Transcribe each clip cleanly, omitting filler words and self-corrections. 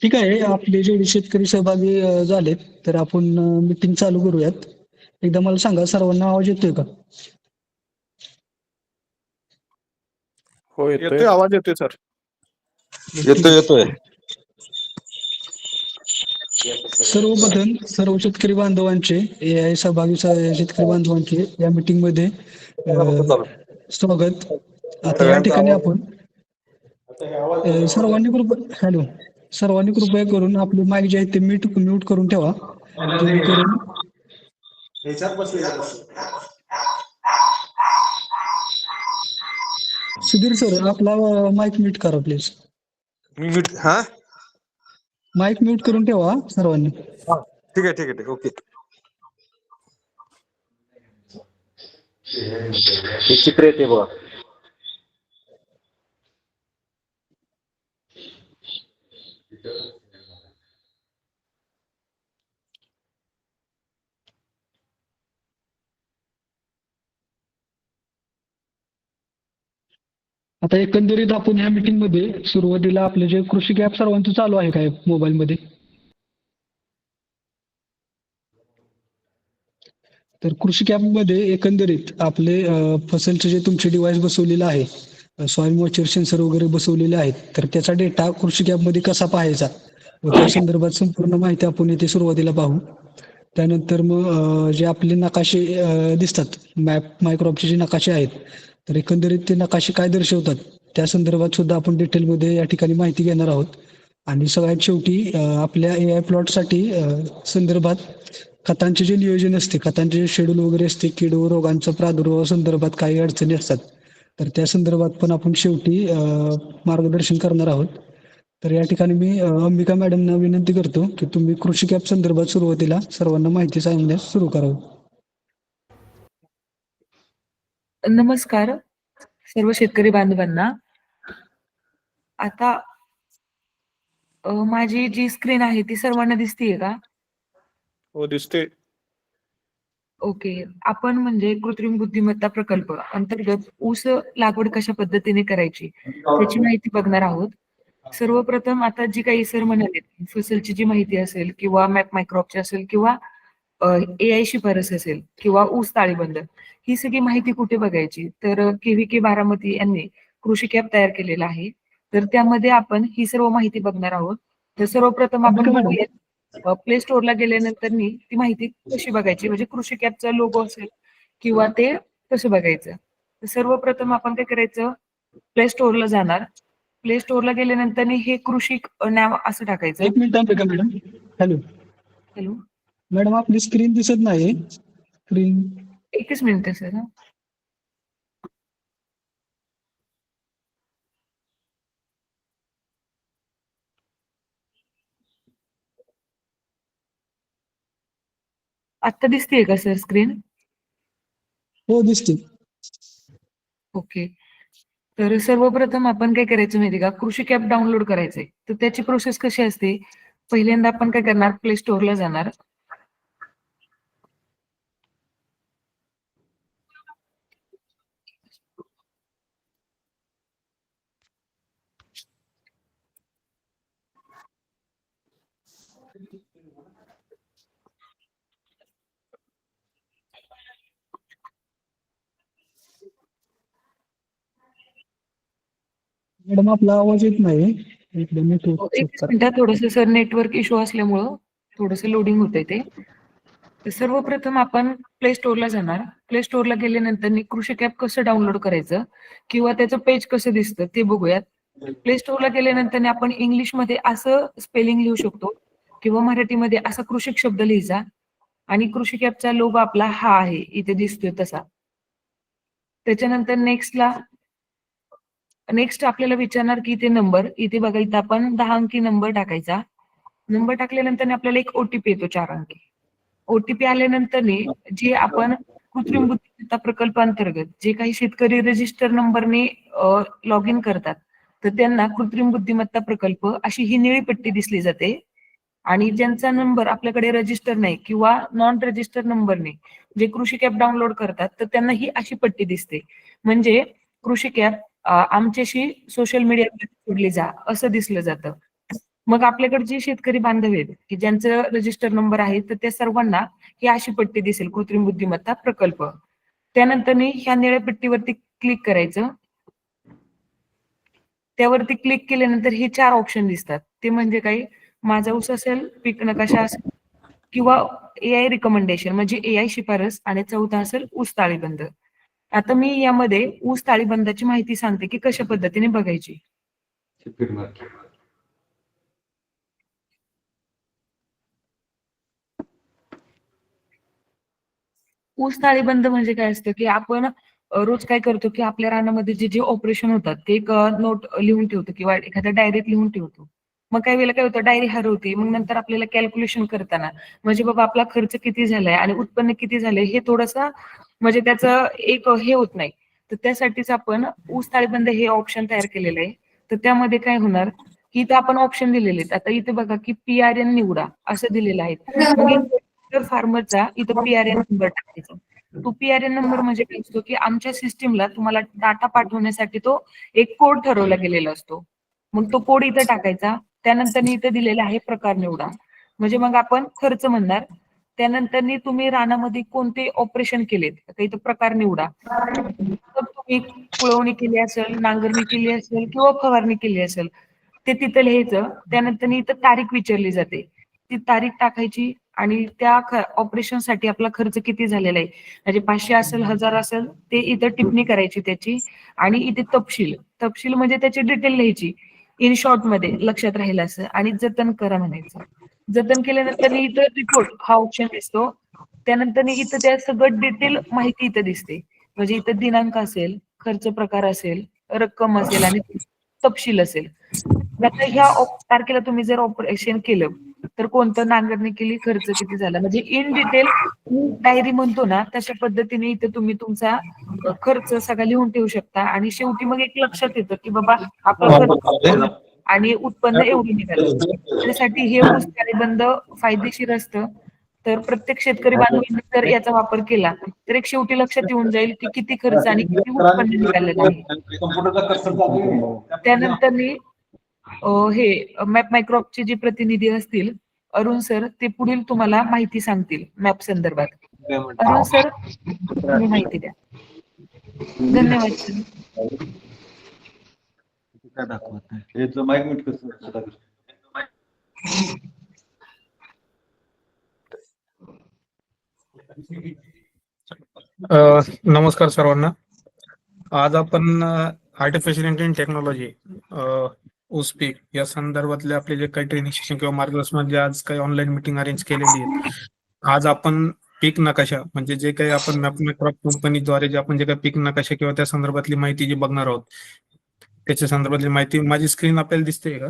ठीक आहे. आपले जेवढे शेतकरी सहभागी झालेत तर आपण मीटिंग चालू करूयात. एकदा मला सांगा, सर्वांना आवाज येतोय का? हो येतोय. येतोय, आवाज येतोय सर. येतोय. सर्वप्रथम सर्व शेतकरी बांधवांचे सहभागी शेतकरी बांधवांचे या मीटिंग मध्ये स्वागत. आता या ठिकाणी आपण सर्वांनी कृपया करून आपले माईक जे आहे ते म्यूट करून ठेवा, जेणेकरून सुधीर सर आपला माईक म्यूट करा प्लीज. माईक म्यूट करून ठेवा सर्वांनी. ठीक आहे ओके. हे चित्र येते बघा. आता एकंदरीत आपण या मीटिंग मध्ये सुरुवातीला आपले जे कृषी ॲप सर्वांचं चालू आहे काय मोबाईल मध्ये? तर कृषी ॲप मध्ये एकंदरीत आपले फसलचे जे तुमचे डिव्हाइस बसवलेलं आहे, सॉइल मॉइश्चर सेन्सर वगैरे बसवलेले आहेत, तर त्याचा डेटा कृषी ॲप मध्ये कसा पाहायचा व त्या संदर्भात संपूर्ण माहिती आपण इथे सुरुवातीला पाहू. त्यानंतर मग जे आपले नकाशे दिसतात, मायक्रॉपचे जे नकाशे आहेत, तर एकंदरीत ते नकाशे काय दर्शवतात त्या संदर्भात सुद्धा आपण डिटेलमध्ये या ठिकाणी माहिती घेणार आहोत. आणि सगळ्यात शेवटी आपल्या AI प्लॉटसाठी संदर्भात खतांचे जे नियोजन असते, खतांचे जे शेड्यूल वगैरे असते, कीड व रोगांचा प्रादुर्भाव संदर्भात काही अडचणी असतात, तर त्या संदर्भात पण आपण शेवटी मार्गदर्शन करणार आहोत. तर या ठिकाणी मी अंबिका मॅडमना विनंती करतो की तुम्ही कृषी ॲप संदर्भात सुरुवातीला सर्वांना माहिती सांगण्यास सुरू करावं. नमस्कार सर्व शेतकरी बांधवांना. आता माझी जी स्क्रीन आहे ती सर्वांना दिसतीये का? हो दिसते. ओके. आपण म्हणजे कृत्रिम बुद्धिमत्ता प्रकल्प अंतर्गत ऊस लागवड कशा पद्धतीने करायची त्याची माहिती बघणार आहोत. सर्वप्रथम आता जी काही सर म्हणाले फसलची जी माहिती असेल किंवा मायक्रॉपची असेल किंवा AI शिफारस असेल किंवा ऊस ताळेबंद, ही सगळी माहिती कुठे बघायची? तर KVK बारामती यांनी कृषी ॲप तयार केलेला आहे. तर त्यामध्ये आपण ही सर्व माहिती बघणार आहोत. तर सर्वप्रथम आपण बघूया प्ले स्टोअरला गेल्यानंतर ती माहिती कशी बघायची, म्हणजे कृषी ॲपचा लोगो असेल किंवा ते कसं बघायचं. तर सर्वप्रथम आपण काय करायचं, प्ले स्टोअरला जाणार. प्ले स्टोअरला गेल्यानंतर हे कृषी नाव असं टाकायचं. एक मिनिट थांबे का मॅडम. हॅलो मॅडम, आपली स्क्रीन दिसत नाही. स्क्रीन एकच मिनिट सर. आता दिसतेय का सर स्क्रीन? हो दिसते. ओके. तर सर्वप्रथम आपण काय करायचं माहिती का, कृषी ॲप डाउनलोड करायचंय. तर त्याची प्रोसेस कशी असते, पहिल्यांदा आपण काय करणार, प्ले स्टोअरला जाणार. मॅडम आपला आवाज येत नाही. एकदम एकच मिनिटात, थोडस सर नेटवर्क इश्यू असल्यामुळं थोडस लोडिंग होतंय ते. तर सर्वप्रथम आपण प्ले स्टोअरला जाणार. प्ले स्टोअरला गेल्यानंतर कृषी ॲप कसं डाउनलोड करायचं किंवा त्याचं पेज कसं दिसतं ते बघूयात. प्ले स्टोअरला गेल्यानंतर आपण इंग्लिशमध्ये असं स्पेलिंग लिहू शकतो किंवा मराठीमध्ये असा कृषी शब्द लिहायचा आणि कृषी ॲपचा लोगो आपला हा आहे, इथे दिसतोय तसा. त्याच्यानंतर नेक्स्ट आपल्याला विचारणार की इथे नंबर, इथे बघा इथं आपण 10 अंकी नंबर टाकायचा. नंबर टाकल्यानंतर आपल्याला एक OTP येतो 4 अंकी. OTP आल्यानंतर जे आपण कृत्रिम बुद्धिमत्ता प्रकल्प अंतर्गत जे काही शेतकरी रजिस्टर नंबरने लॉग इन करतात, तर त्यांना कृत्रिम बुद्धिमत्ता प्रकल्प अशी ही निळी पट्टी दिसली जाते. आणि ज्यांचा नंबर आपल्याकडे रजिस्टर नाही किंवा नॉन रजिस्टर नंबरने जे कृषी ॲप डाउनलोड करतात, तर त्यांना ही अशी पट्टी दिसते. म्हणजे कृषी ॲप आमच्याशी सोशल मीडियावर जोडली जा असं दिसलं जातं. मग आपल्याकडे जे शेतकरी बांधव आहेत की ज्यांचं रजिस्टर नंबर आहे तर त्या सर्वांना ही अशी पट्टी दिसेल, कृत्रिम बुद्धिमत्ता प्रकल्प. त्यानंतर ह्या निळ्या पट्टीवरती क्लिक करायचं. त्यावरती क्लिक केल्यानंतर हे 4 ऑप्शन दिसतात. ते म्हणजे काही माझा ऊस असेल, पीक नकाशा असेल किंवा एआय रिकमेंडेशन म्हणजे एआय शिफारस आणि चौथा असेल ऊस ताळेबंद. आता मी यामध्ये ऊस ताळेबंदाची माहिती सांगते की कशा पद्धतीने बघायची. ऊस ताळेबंद म्हणजे काय असतं की आपण रोज काय करतो की आपल्या रानामध्ये जे जे ऑपरेशन होतात ते एक नोट लिहून ठेवतो किंवा एखाद्या डायरीत लिहून ठेवतो. मग काही वेळेला काय होतं, डायरी हरवते. मग नंतर आपल्याला कॅल्क्युलेशन करताना म्हणजे बाबा आपला खर्च किती झालाय आणि उत्पन्न किती झालंय हे थोडंसं म्हणजे त्याचं एक हे होत नाही. तर त्यासाठीच आपण ऊस ताळेबंद हे ऑप्शन तयार केलेलं आहे. तर त्यामध्ये काय होणार की इथं आपण ऑप्शन दिलेले आहेत. आता इथे बघा की PRN निवडा असं दिलेलं आहे. मग इथे फार्मरचा इथं PRN नंबर टाकायचा. तो PRN नंबर म्हणजे काय असतो की आमच्या सिस्टीमला तुम्हाला डाटा पाठवण्यासाठी तो एक कोड ठरवला गेलेला असतो. मग तो कोड इथं टाकायचा. त्यानंतर इथं दिलेला आहे प्रकार निवडा. म्हणजे मग आपण खर्च म्हणणार. त्यानंतर तुम्ही रानामध्ये कोणते ऑपरेशन केलेत आता इथं प्रकार निवडा. तर तुम्ही कुळवणी केली असेल, नांगरणी केली असेल किंवा फवारणी केली असेल ते तिथं लिहायचं. त्यानंतर इथं तारीख विचारली जाते. ती तारीख टाकायची आणि त्या ऑपरेशनसाठी आपला खर्च किती झालेला आहे म्हणजे 500 असेल, 1000 असेल ते इथं टिप्पणी करायची त्याची. आणि इथे तपशील म्हणजे त्याची डिटेल लिहायची इन शॉर्ट मध्ये लक्षात राहील असं. आणि जतन करा म्हणायचं. जतन केल्यानंतर इथं रिपोर्ट हा ऑप्शन दिसतो. त्यानंतर इथं त्या सगळं डिटेल माहिती इथं दिसते. म्हणजे इथं दिनांक असेल, खर्च प्रकार असेल, रक्कम असेल आणि तपशील असेल. आता ह्या तारखेला तुम्ही जर ऑपरेशन केलं तर कोणतं नांगरणी केली, खर्च किती झाला म्हणजे इन डिटेल डायरी म्हणतो ना तशा पद्धतीने इथे तुम्ही तुमचा खर्च सगळा लिहून ठेवू शकता. आणि शेवटी मग एक लक्षात येतं की बाबा आपलं खर्च आणि उत्पन्न एवढी निघालं. त्यासाठी हे ऊस ताळेबंद फायदेशीर असतं. तर प्रत्येक शेतकरी बांधवांनी जर याचा वापर केला तर एक शेवटी लक्षात येऊन जाईल की किती खर्च आणि किती उत्पन्न निघालेलं आहे. त्यानंतर हे मॅप मायक्रॉपचे जे प्रतिनिधी असतील अरुण सर ते पुढील तुम्हाला माहिती सांगतील मॅप संदर्भात. अरुण सर तुम्ही माहिती द्या. धन्यवाद सर. काय दाखवत नाही हे माईक म्यूट कसं. नमस्कार सर्वांना. आज आपण आर्टिफिशियल इंटेलिजन्स टेक्नॉलॉजी ऊस पीक या संदर्भातले आपले जे काही ट्रेनिंग सेशन किंवा मार्गदर्शन जे आज काही ऑनलाईन मीटिंग अरेंज केलेली आहे. आज आपण पीक नकाशा म्हणजे जे काही आपण मॅपक्रॉप कंपनीद्वारे जे आपण जे काही पीक नकाशा किंवा त्या संदर्भातली माहिती जी बघणार आहोत त्याच्या संदर्भातली माहिती. माझी स्क्रीन आपल्याला दिसते का?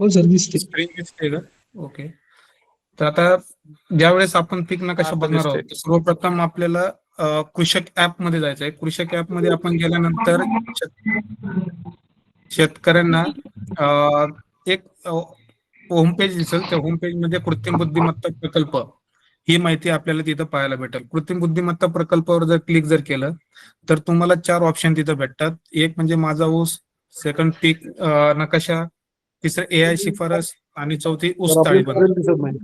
हो सर दिसते. स्क्रीन दिसते का? ओके. तर आता ज्यावेळेस आपण पीक नकाशा बघणार आहोत सर्वप्रथम आपल्याला कृषक ऍप मध्ये जायचं आहे. कृषक ऍप मध्ये आपण गेल्यानंतर शेतकऱ्यांना एक होम पेज दिसेल. त्या होम पेज मध्ये कृत्रिम बुद्धिमत्ता प्रकल्प ही माहिती आपल्याला तिथं पाहायला भेटेल. कृत्रिम बुद्धिमत्ता प्रकल्पावर जर क्लिक जर केलं तर तुम्हाला 4 ऑप्शन तिथं भेटतात. एक म्हणजे माझा ऊस, सेकंड पीक नकाशा, तिसरं एआय शिफारस आणि चौथी ऊस ताळेबंद. दिसत नाही.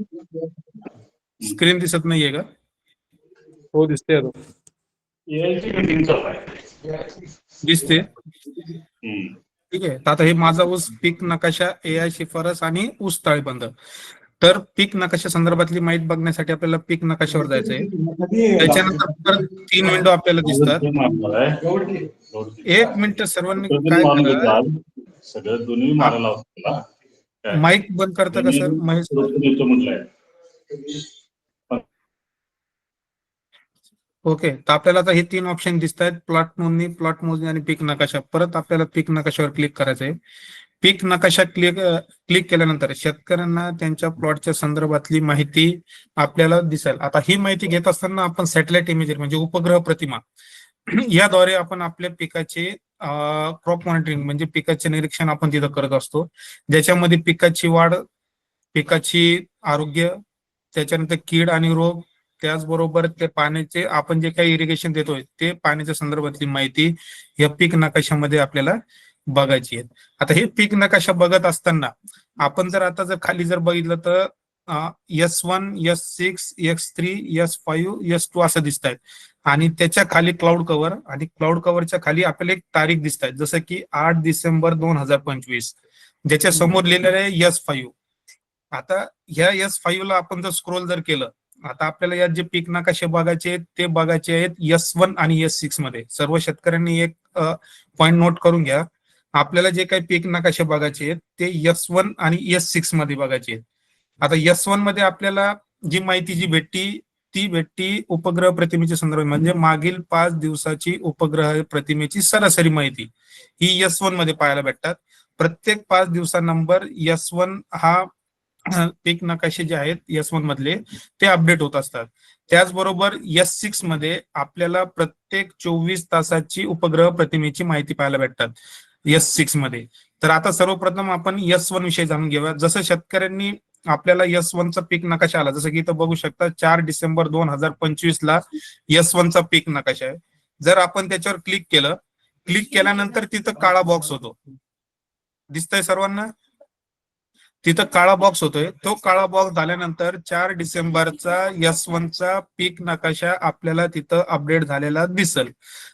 स्क्रीन दिसत नाहीये का? हो दिसते. दिसते. ठीक आहे. तर आता हे माझा ऊस, पीक नकाशा, एआय शिफारस आणि ऊस ताळेबंद. तर पीक नकाशा संदर्भातली माहिती बघण्यासाठी आपल्याला पीक नकाशावर जायचंय. त्याच्यानंतर परत 3 विंडो आपल्याला दिसतात. 1 मिनिट सर्वांनी काय करा, सगळं दोन्ही मारायला होता. माईक बंद करता का सर महेश सर? ओके. तर आपल्याला आता हे 3 ऑप्शन दिसत आहेत. प्लॉट नोंदणी, प्लॉट मोजणी आणि पीक नकाशा. परत आपल्याला पीक नकाशावर क्लिक करायचंय. पीक नकाशा क्लिक केल्यानंतर शेतकऱ्यांना त्यांच्या प्लॉटच्या संदर्भातली माहिती आपल्याला दिसेल. आता ही माहिती घेत असताना आपण सॅटेलाइट इमेजरी म्हणजे उपग्रह प्रतिमा याद्वारे आपण आपल्या पिकाचे क्रॉप मॉनिटरिंग म्हणजे पिकाचे निरीक्षण आपण तिथं करत असतो. ज्याच्यामध्ये पिकाची वाढ, पिकाची आरोग्य, त्याच्यानंतर कीड आणि रोग, त्याचबरोबर ते पाण्याचे आपण जे काही इरिगेशन देतोय ते पाण्याच्या संदर्भातली माहिती या पीक नकाशामध्ये आपल्याला बघायची आहे. आता हे पीक नकाशा बघत असताना आपण जर आता जर खाली जर बघितलं तर S1, S6, S3, S5, S2 असं दिसत आहेत आणि त्याच्या खाली क्लाउड कव्हर आणि क्लाउड कव्हरच्या खाली आपल्याला एक तारीख दिसत आहे जसं की 8 डिसेंबर 2025 ज्याच्या समोर लिहिलेलं आहे S5. आता ह्या S5 ला आपण जर स्क्रोल जर केलं, आता आपल्याला यात जे पीक नकाशे बघायचे आहेत ते बघायचे आहेत S1 आणि S6 मध्ये. सर्व शेतकऱ्यांनी एक पॉइंट नोट करून घ्या. आपल्याला जे काही पीक नकाशे बघायचे आहेत ते S1 आणि S6 मध्ये बघायचे आहेत. आता S1 मध्ये आपल्याला जी माहिती ती भेटती उपग्रह प्रतिमेच्या संदर्भात, म्हणजे मागील 5 दिवसाची उपग्रह प्रतिमेची सरासरी माहिती ही S1 मध्ये पाहायला भेटतात. प्रत्येक 5 दिवसानंतर S1 हा पीक नकाशे जे आहेत S1 मधले ते अपडेट होत असतात. त्याचबरोबर S6 मध्ये आपल्याला प्रत्येक 24 तासाची उपग्रह प्रतिमेची माहिती पाहायला भेटतात S6 मध्ये. तर आता सर्वप्रथम आपण S1 विषयी जाणून घेऊया. जसं शेतकऱ्यांनी आपल्याला S1 चा पीक नकाशा आला, जसं की इथं बघू शकता 4 डिसेंबर 2025 ला S1 चा पीक नकाशा आहे. जर आपण त्याच्यावर क्लिक केल्यानंतर तिथं काळा बॉक्स होतो, दिसतंय सर्वांना? तिथं काळा बॉक्स होतोय. तो काळा बॉक्स झाल्यानंतर 4 डिसेंबरचा S1 चा पीक नकाशा आपल्याला तिथं अपडेट झालेला दिसल.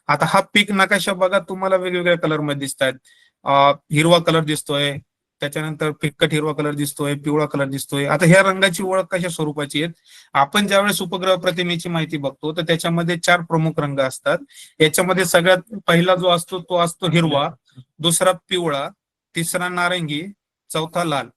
आता हा पीक नकाशा बघा तुम्हाला वेगवेगळ्या कलर मध्ये दिसत आहेत. हिरवा कलर दिसतोय, त्याच्यानंतर फिक्कट हिरवा कलर दिसतोय, पिवळा कलर दिसतोय. आता ह्या रंगाची ओळख कशा स्वरूपाची आहेत? आपण ज्यावेळेस उपग्रह प्रतिमेची माहिती बघतो तर त्याच्यामध्ये 4 प्रमुख रंग असतात. याच्यामध्ये सगळ्यात पहिला जो असतो तो असतो हिरवा, दुसरा पिवळा, तिसरा नारंगी, चौथा लाल.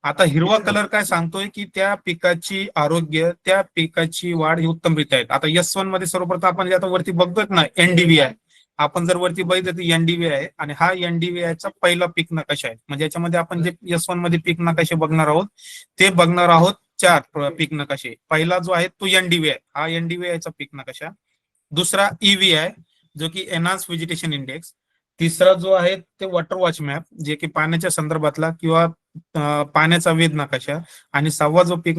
आता हिरवा कलर काय सांगतोय की त्या पिकाची आरोग्य, त्या पिकाची वाढ ही उत्तमरित्या आहे. आता S1 मध्ये सर्वप्रथम आपण जे आता वरती बघतोय ना NDVI, आपण जर वरती बघितलं तर NDVI आहे आणि हा NDVI चा पहिला पीक नकाशा आहे. म्हणजे याच्यामध्ये आपण जे S1 मध्ये पीक नकाशे बघणार आहोत ते बघणार आहोत 4 पीक नकाशे. पहिला जो आहे तो NDVI, हा NDVI चा पीक नकाशा. दुसरा EVI जो की एनहान्स व्हेजिटेशन इंडेक्स. तिसरा जो आहे ते वॉटर वॉच मॅप, जे की पाण्याच्या संदर्भातला किंवा पाण्याचा वेध नकाशा. आणि चौथा जो पीक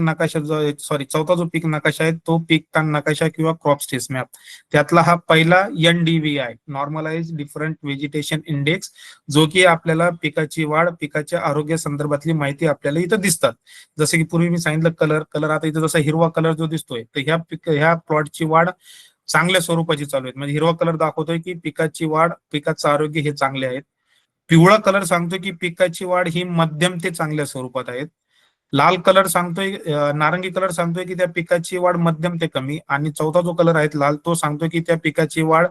नकाशा आहे तो पीक ताण नकाशा किंवा क्रॉप स्ट्रेस मॅप. त्यातला हा पहिला NDVI, normalise different vegetation index, जो की आपल्याला पिकाची वाढ, पिकाच्या आरोग्य संदर्भातली माहिती आपल्याला इथं दिसतात. जसं की पूर्वी मी सांगितलं कलर आता इथं जसा हिरवा कलर जो दिसतोय तर ह्या प्लॉटची वाढ चांगल्या स्वरूपाची चालू आहे. म्हणजे हिरवा कलर दाखवतोय की पिकाची वाढ, पिकाचं आरोग्य हे चांगले आहेत. पिवळा कलर सांगतोय की पिकाची वाढ ही मध्यम ते चांगल्या स्वरूपात आहेत. लाल कलर सांगतोय, नारंगी कलर सांगतोय की त्या पिकाची वाढ मध्यम ते कमी. आणि चौथा जो कलर आहे लाल, तो सांगतोय की त्या पिकाची वाढ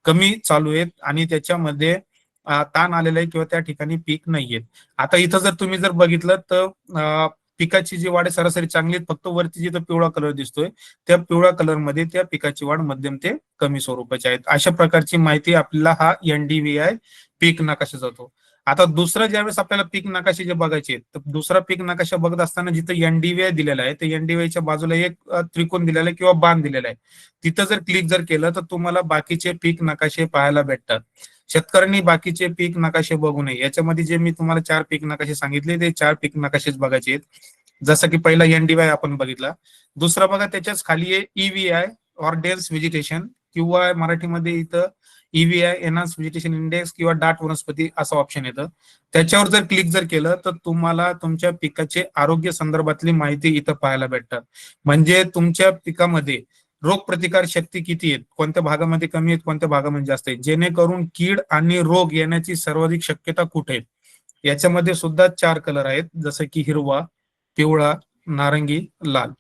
कमी चालू आहे आणि त्याच्यामध्ये ताण आलेला आहे किंवा त्या ठिकाणी पीक नाहीये. आता इथं जर तुम्ही जर बघितलं तर पिकाची जी वाढ आहे सरासरी चांगली आहे. फक्त वरती जिथं पिवळा कलर दिसतोय त्या पिवळ्या कलर मध्ये त्या पिकाची वाढ मध्यम ते कमी स्वरूपाची आहेत. अशा प्रकारची माहिती आपल्याला हा NDVI पीक नकाशा जातो. आता दुसरं ज्यावेळेस आपल्याला पीक नकाशे जे बघायचे तर दुसरा पीक नकाशा बघत असताना जिथं NDVI दिलेला आहे तर NDVIच्या बाजूला एक त्रिकोण दिलेला आहे किंवा बाण दिलेला आहे. तिथं जर क्लिक जर केलं तर तुम्हाला बाकीचे पीक नकाशे पाहायला भेटतात. शेतकऱ्यांनी बाकीचे पीक नकाशे बघू नये. याच्यामध्ये जे मी तुम्हाला 4 पीक नकाशे सांगितले ते 4 पीक नकाशेच बघायचे आहेत. जसं की पहिला NDVI आपण बघितला. दुसरा बघा त्याच्याच खाली आहे EVI, ऑर्डेन्स व्हेजिटेशन, किंवा मराठीमध्ये इथं EVI, एनहान्स व्हेजिटेशन इंडेक्स किंवा दाट वनस्पती असं ऑप्शन येतं. त्याच्यावर जर क्लिक जर केलं तर तुम्हाला तुमच्या पिकाचे आरोग्य संदर्भातली माहिती इथं पाहायला भेटतात. म्हणजे तुमच्या पिकामध्ये रोग प्रतिकार शक्ती किती आहेत, कोणत्या भागामध्ये कमी आहेत, कोणत्या भागामध्ये जास्त आहेत, जेणेकरून कीड आणि रोग येण्याची सर्वाधिक शक्यता कुठे आहे. याच्यामध्ये सुद्धा 4 कलर आहेत, जसं की हिरवा, पिवळा, नारंगी, लाल.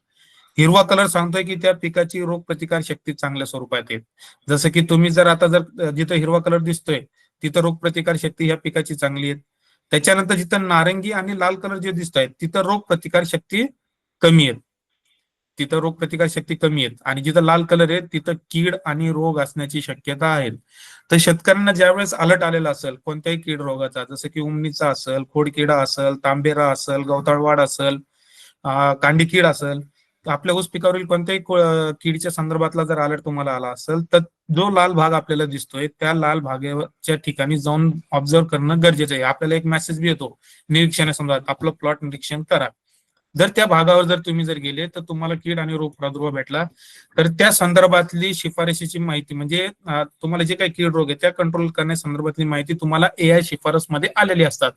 हिरवा कलर सांगतोय की त्या पिकाची रोग प्रतिकार शक्ती चांगल्या स्वरूपात आहे. जसं की तुम्ही जर आता जर जिथं हिरवा कलर दिसतोय तिथं रोग प्रतिकार शक्ती ह्या पिकाची चांगली आहे. त्याच्यानंतर जिथं नारंगी आणि लाल कलर जे दिसत आहेत तिथं रोग प्रतिकार शक्ती कमी आहेत. आणि जिथं लाल कलर आहे तिथं कीड आणि रोग असण्याची शक्यता आहे. तर शेतकऱ्यांना ज्यावेळेस अलर्ट आलेला असेल कोणत्याही कीड रोगाचा, जसं की उमणीचा असेल, खोडकिडा असेल, तांबेरा असेल, गवताळवाड असेल, कांडी कीड असेल, आपल्या ऊस पिकावरील कोणत्याही कीडच्या संदर्भातला जर अलर्ट तुम्हाला आला असेल तर जो लाल भाग आपल्याला दिसतोय त्या लाल भागाच्या ठिकाणी जाऊन ऑब्झर्व करणं गरजेचं आहे. आपल्याला एक मेसेज बी येतो निरीक्षणासंदर्भात, आपलं प्लॉट निरीक्षण करा. जर त्या भागावर जर तुम्ही जर गेले तर तुम्हाला कीड आणि रोग प्रादुर्भाव भेटला तर त्या संदर्भातली शिफारशीची माहिती म्हणजे तुम्हाला जे काही कीड रोग आहे त्या कंट्रोल करण्यासंदर्भातली माहिती तुम्हाला AI शिफारस मध्ये आलेली असतात.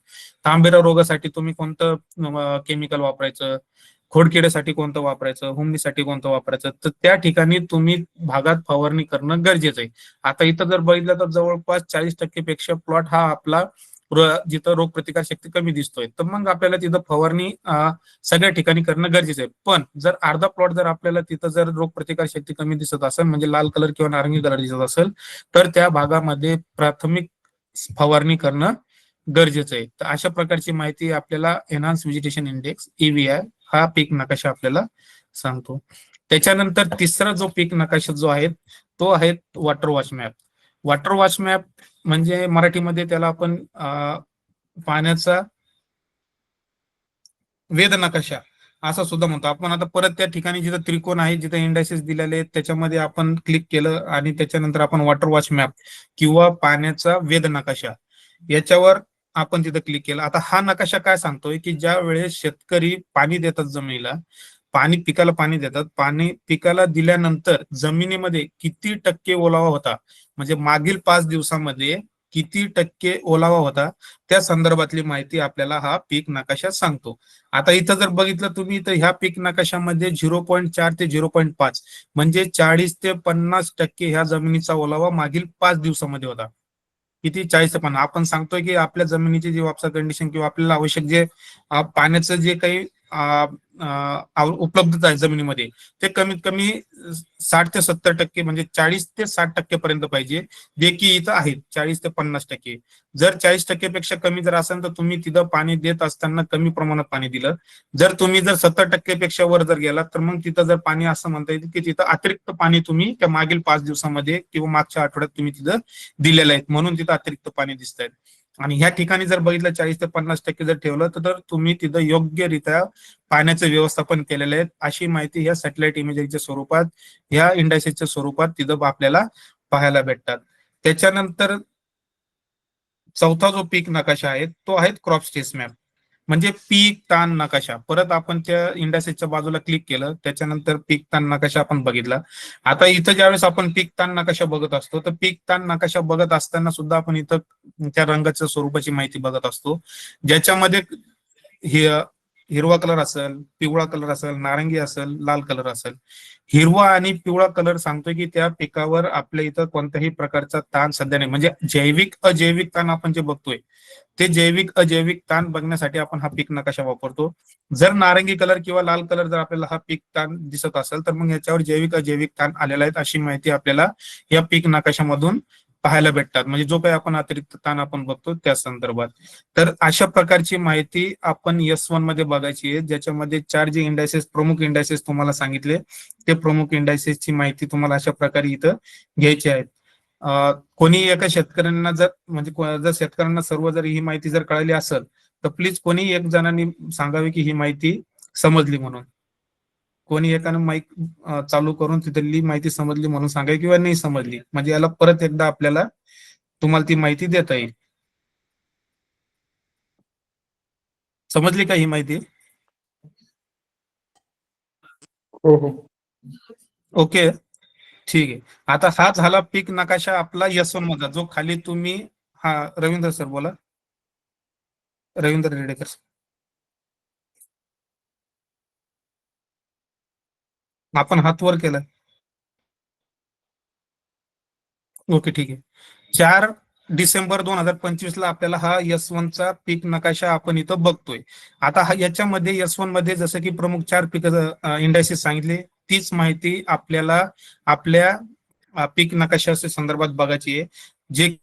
तांबेरा रोगासाठी तुम्ही कोणतं केमिकल वापरायचं, खोडकिड्यासाठी कोणतं वापरायचं, हुमणीसाठी कोणतं वापरायचं, तर त्या ठिकाणी तुम्ही भागात फवारणी करणं गरजेचं आहे. आता इथं जर बघितलं तर जवळपास 40% पेक्षा प्लॉट हा आपला जिथं रोग प्रतिकार शक्ती कमी दिसतोय, तर मग आपल्याला तिथं फवारणी सगळ्या ठिकाणी करणं गरजेचं आहे. पण जर अर्धा प्लॉट जर आपल्याला तिथं जर रोग प्रतिकार शक्ती कमी दिसत असेल, म्हणजे लाल कलर किंवा नारंगी कलर दिसत असेल, तर त्या भागामध्ये प्राथमिक फवारणी करणं गरजेचं आहे. तर अशा प्रकारची माहिती आपल्याला एनहान्स व्हेजिटेशन इंडेक्स EVI हा पीक नकाशा आपल्याला सांगतो. त्याच्यानंतर तिसरा जो पीक नकाशा जो आहे तो आहे water watch map. Water watch map म्हणजे मराठीमध्ये त्याला आपण पाण्याचा वेध नकाशा असं सुद्धा म्हणतो आपण. आता परत त्या ठिकाणी जिथं त्रिकोण आहे, जिथं इंडायसेस दिलेले आहेत, त्याच्यामध्ये आपण क्लिक केलं आणि त्याच्यानंतर आपण वॉटर वॉच मॅप किंवा पाण्याचा वेध नकाशा याच्यावर आपण तिथं क्लिक केलं. आता हा नकाशा काय सांगतोय की ज्या वेळेस शेतकरी पाणी देतात जमिनीला, पिकाला पाणी देतात, पाणी पिकाला दिल्यानंतर जमिनीमध्ये किती टक्के ओलावा होता, म्हणजे मागील 5 दिवसामध्ये किती टक्के ओलावा होता, त्या संदर्भातली माहिती आपल्याला हा पीक नकाशा सांगतो. आता इथं जर बघितलं तुम्ही तर ह्या पीक नकाशामध्ये 0.4 ते 0.5 म्हणजे 40 ते 50% ह्या जमिनीचा ओलावा मागील 5 दिवसामध्ये होता. किती? 40 ते 50. आपण सांगतोय की आपल्या जमिनीची जी वापसा कंडिशन किंवा आपल्याला आवश्यक जे पाण्याचं जे काही उपलब्धता आहे जमिनीमध्ये ते कमीत कमी 60 ते 70% म्हणजे 40 ते 60% पर्यंत पाहिजे, जे की इथं आहेत 40 ते 50%. जर 40% पेक्षा कमी जर असेल तर तुम्ही तिथं पाणी देत असताना कमी प्रमाणात पाणी दिलं. जर तुम्ही जर 70% पेक्षा वर जर गेलात तर मग तिथं जर पाणी असं म्हणता येईल की तिथं अतिरिक्त पाणी तुम्ही त्या मागील 5 दिवसामध्ये किंवा मागच्या आठवड्यात तुम्ही तिथं दिलेलं आहे, म्हणून तिथं अतिरिक्त पाणी दिसत आहे. आणि ह्या ठिकाणी जर बघितलं 40 ते 50% जर ठेवलं तर तुम्ही तिथं योग्यरित्या पाण्याचं व्यवस्थापन केलेलं आहे अशी माहिती ह्या सॅटेलाइट इमेजरीच्या स्वरूपात, ह्या इंडायसेसच्या स्वरूपात तिथं आपल्याला पाहायला भेटतात. त्याच्यानंतर चौथा जो पीक नकाशा आहे तो आहे क्रॉप स्ट्रेस मॅप म्हणजे पीक ताण नकाशा. परत आपण त्या इंडायसेसच्या बाजूला क्लिक केलं, त्याच्यानंतर पीक ताण नकाशा आपण बघितला. आता इथं ज्यावेळेस आपण पीक ताण नकाशा बघत असतो तर पीक ताण नकाशा बघत असताना सुद्धा आपण इथं त्या रंगाच्या स्वरूपाची माहिती बघत असतो, ज्याच्यामध्ये हिरवा कलर असेल, पिवळा कलर असेल, नारंगी असेल, लाल कलर असेल. हिरवा आणि पिवळा कलर सांगतोय की त्या पिकावर आपल्या इथं कोणत्याही प्रकारचा ताण सध्या नाही, म्हणजे जैविक अजैविक ताण आपण जे बघतोय ते जैविक अजैविक ताण बघण्यासाठी आपण हा पीक नकाशा वापरतो. जर नारंगी कलर किंवा लाल कलर जर आपल्याला हा पीक ताण दिसत असेल तर मग याच्यावर जैविक अजैविक ताण आलेला आहे अशी माहिती आपल्याला या पीक नकाशामधून पाहायला भेटतात, म्हणजे जो काही आपण अतिरिक्त ताण आपण बघतो त्या संदर्भात. तर अशा प्रकारची माहिती आपण S1 मध्ये बघायची आहे, ज्याच्यामध्ये 4 जे इंडायसेस प्रमुख इंडायसेस तुम्हाला सांगितले ते प्रमुख इंडायसेसची माहिती तुम्हाला अशा प्रकारे इथं घ्यायची आहे. कोणी एका शेतकऱ्यांना जर म्हणजे जर शेतकऱ्यांना सर्व जर ही माहिती जर कळाली असेल तर प्लीज कोणी एक जणांनी सांगावे की ही माहिती समजली म्हणून. कोणी एकानं माईक चालू करून तिथली माहिती समजली म्हणून सांगाय किंवा नाही समजली, म्हणजे याला परत एकदा आपल्याला तुम्हाला ती माहिती देता येईल. समजली का ही माहिती? हो हो. ओके, ठीक आहे. आता हा झाला पीक नकाशा आपला S1 मधला, जो खाली तुम्ही रवींद्र सर बोला, रवींद्र रेडेकर सर. आपण हात वर केला. ओके, ठीक आहे. 4 डिसेंबर 2025 ला आपल्याला हा S1 चा पीक नकाशा आपण इथं बघतोय. आता याच्यामध्ये S1 मध्ये जसं की प्रमुख 4 पीक इंडायसेस सांगितले, तीच माहिती आपल्याला आपल्या पीक नकाशाच्या संदर्भात बघायची आहे, जे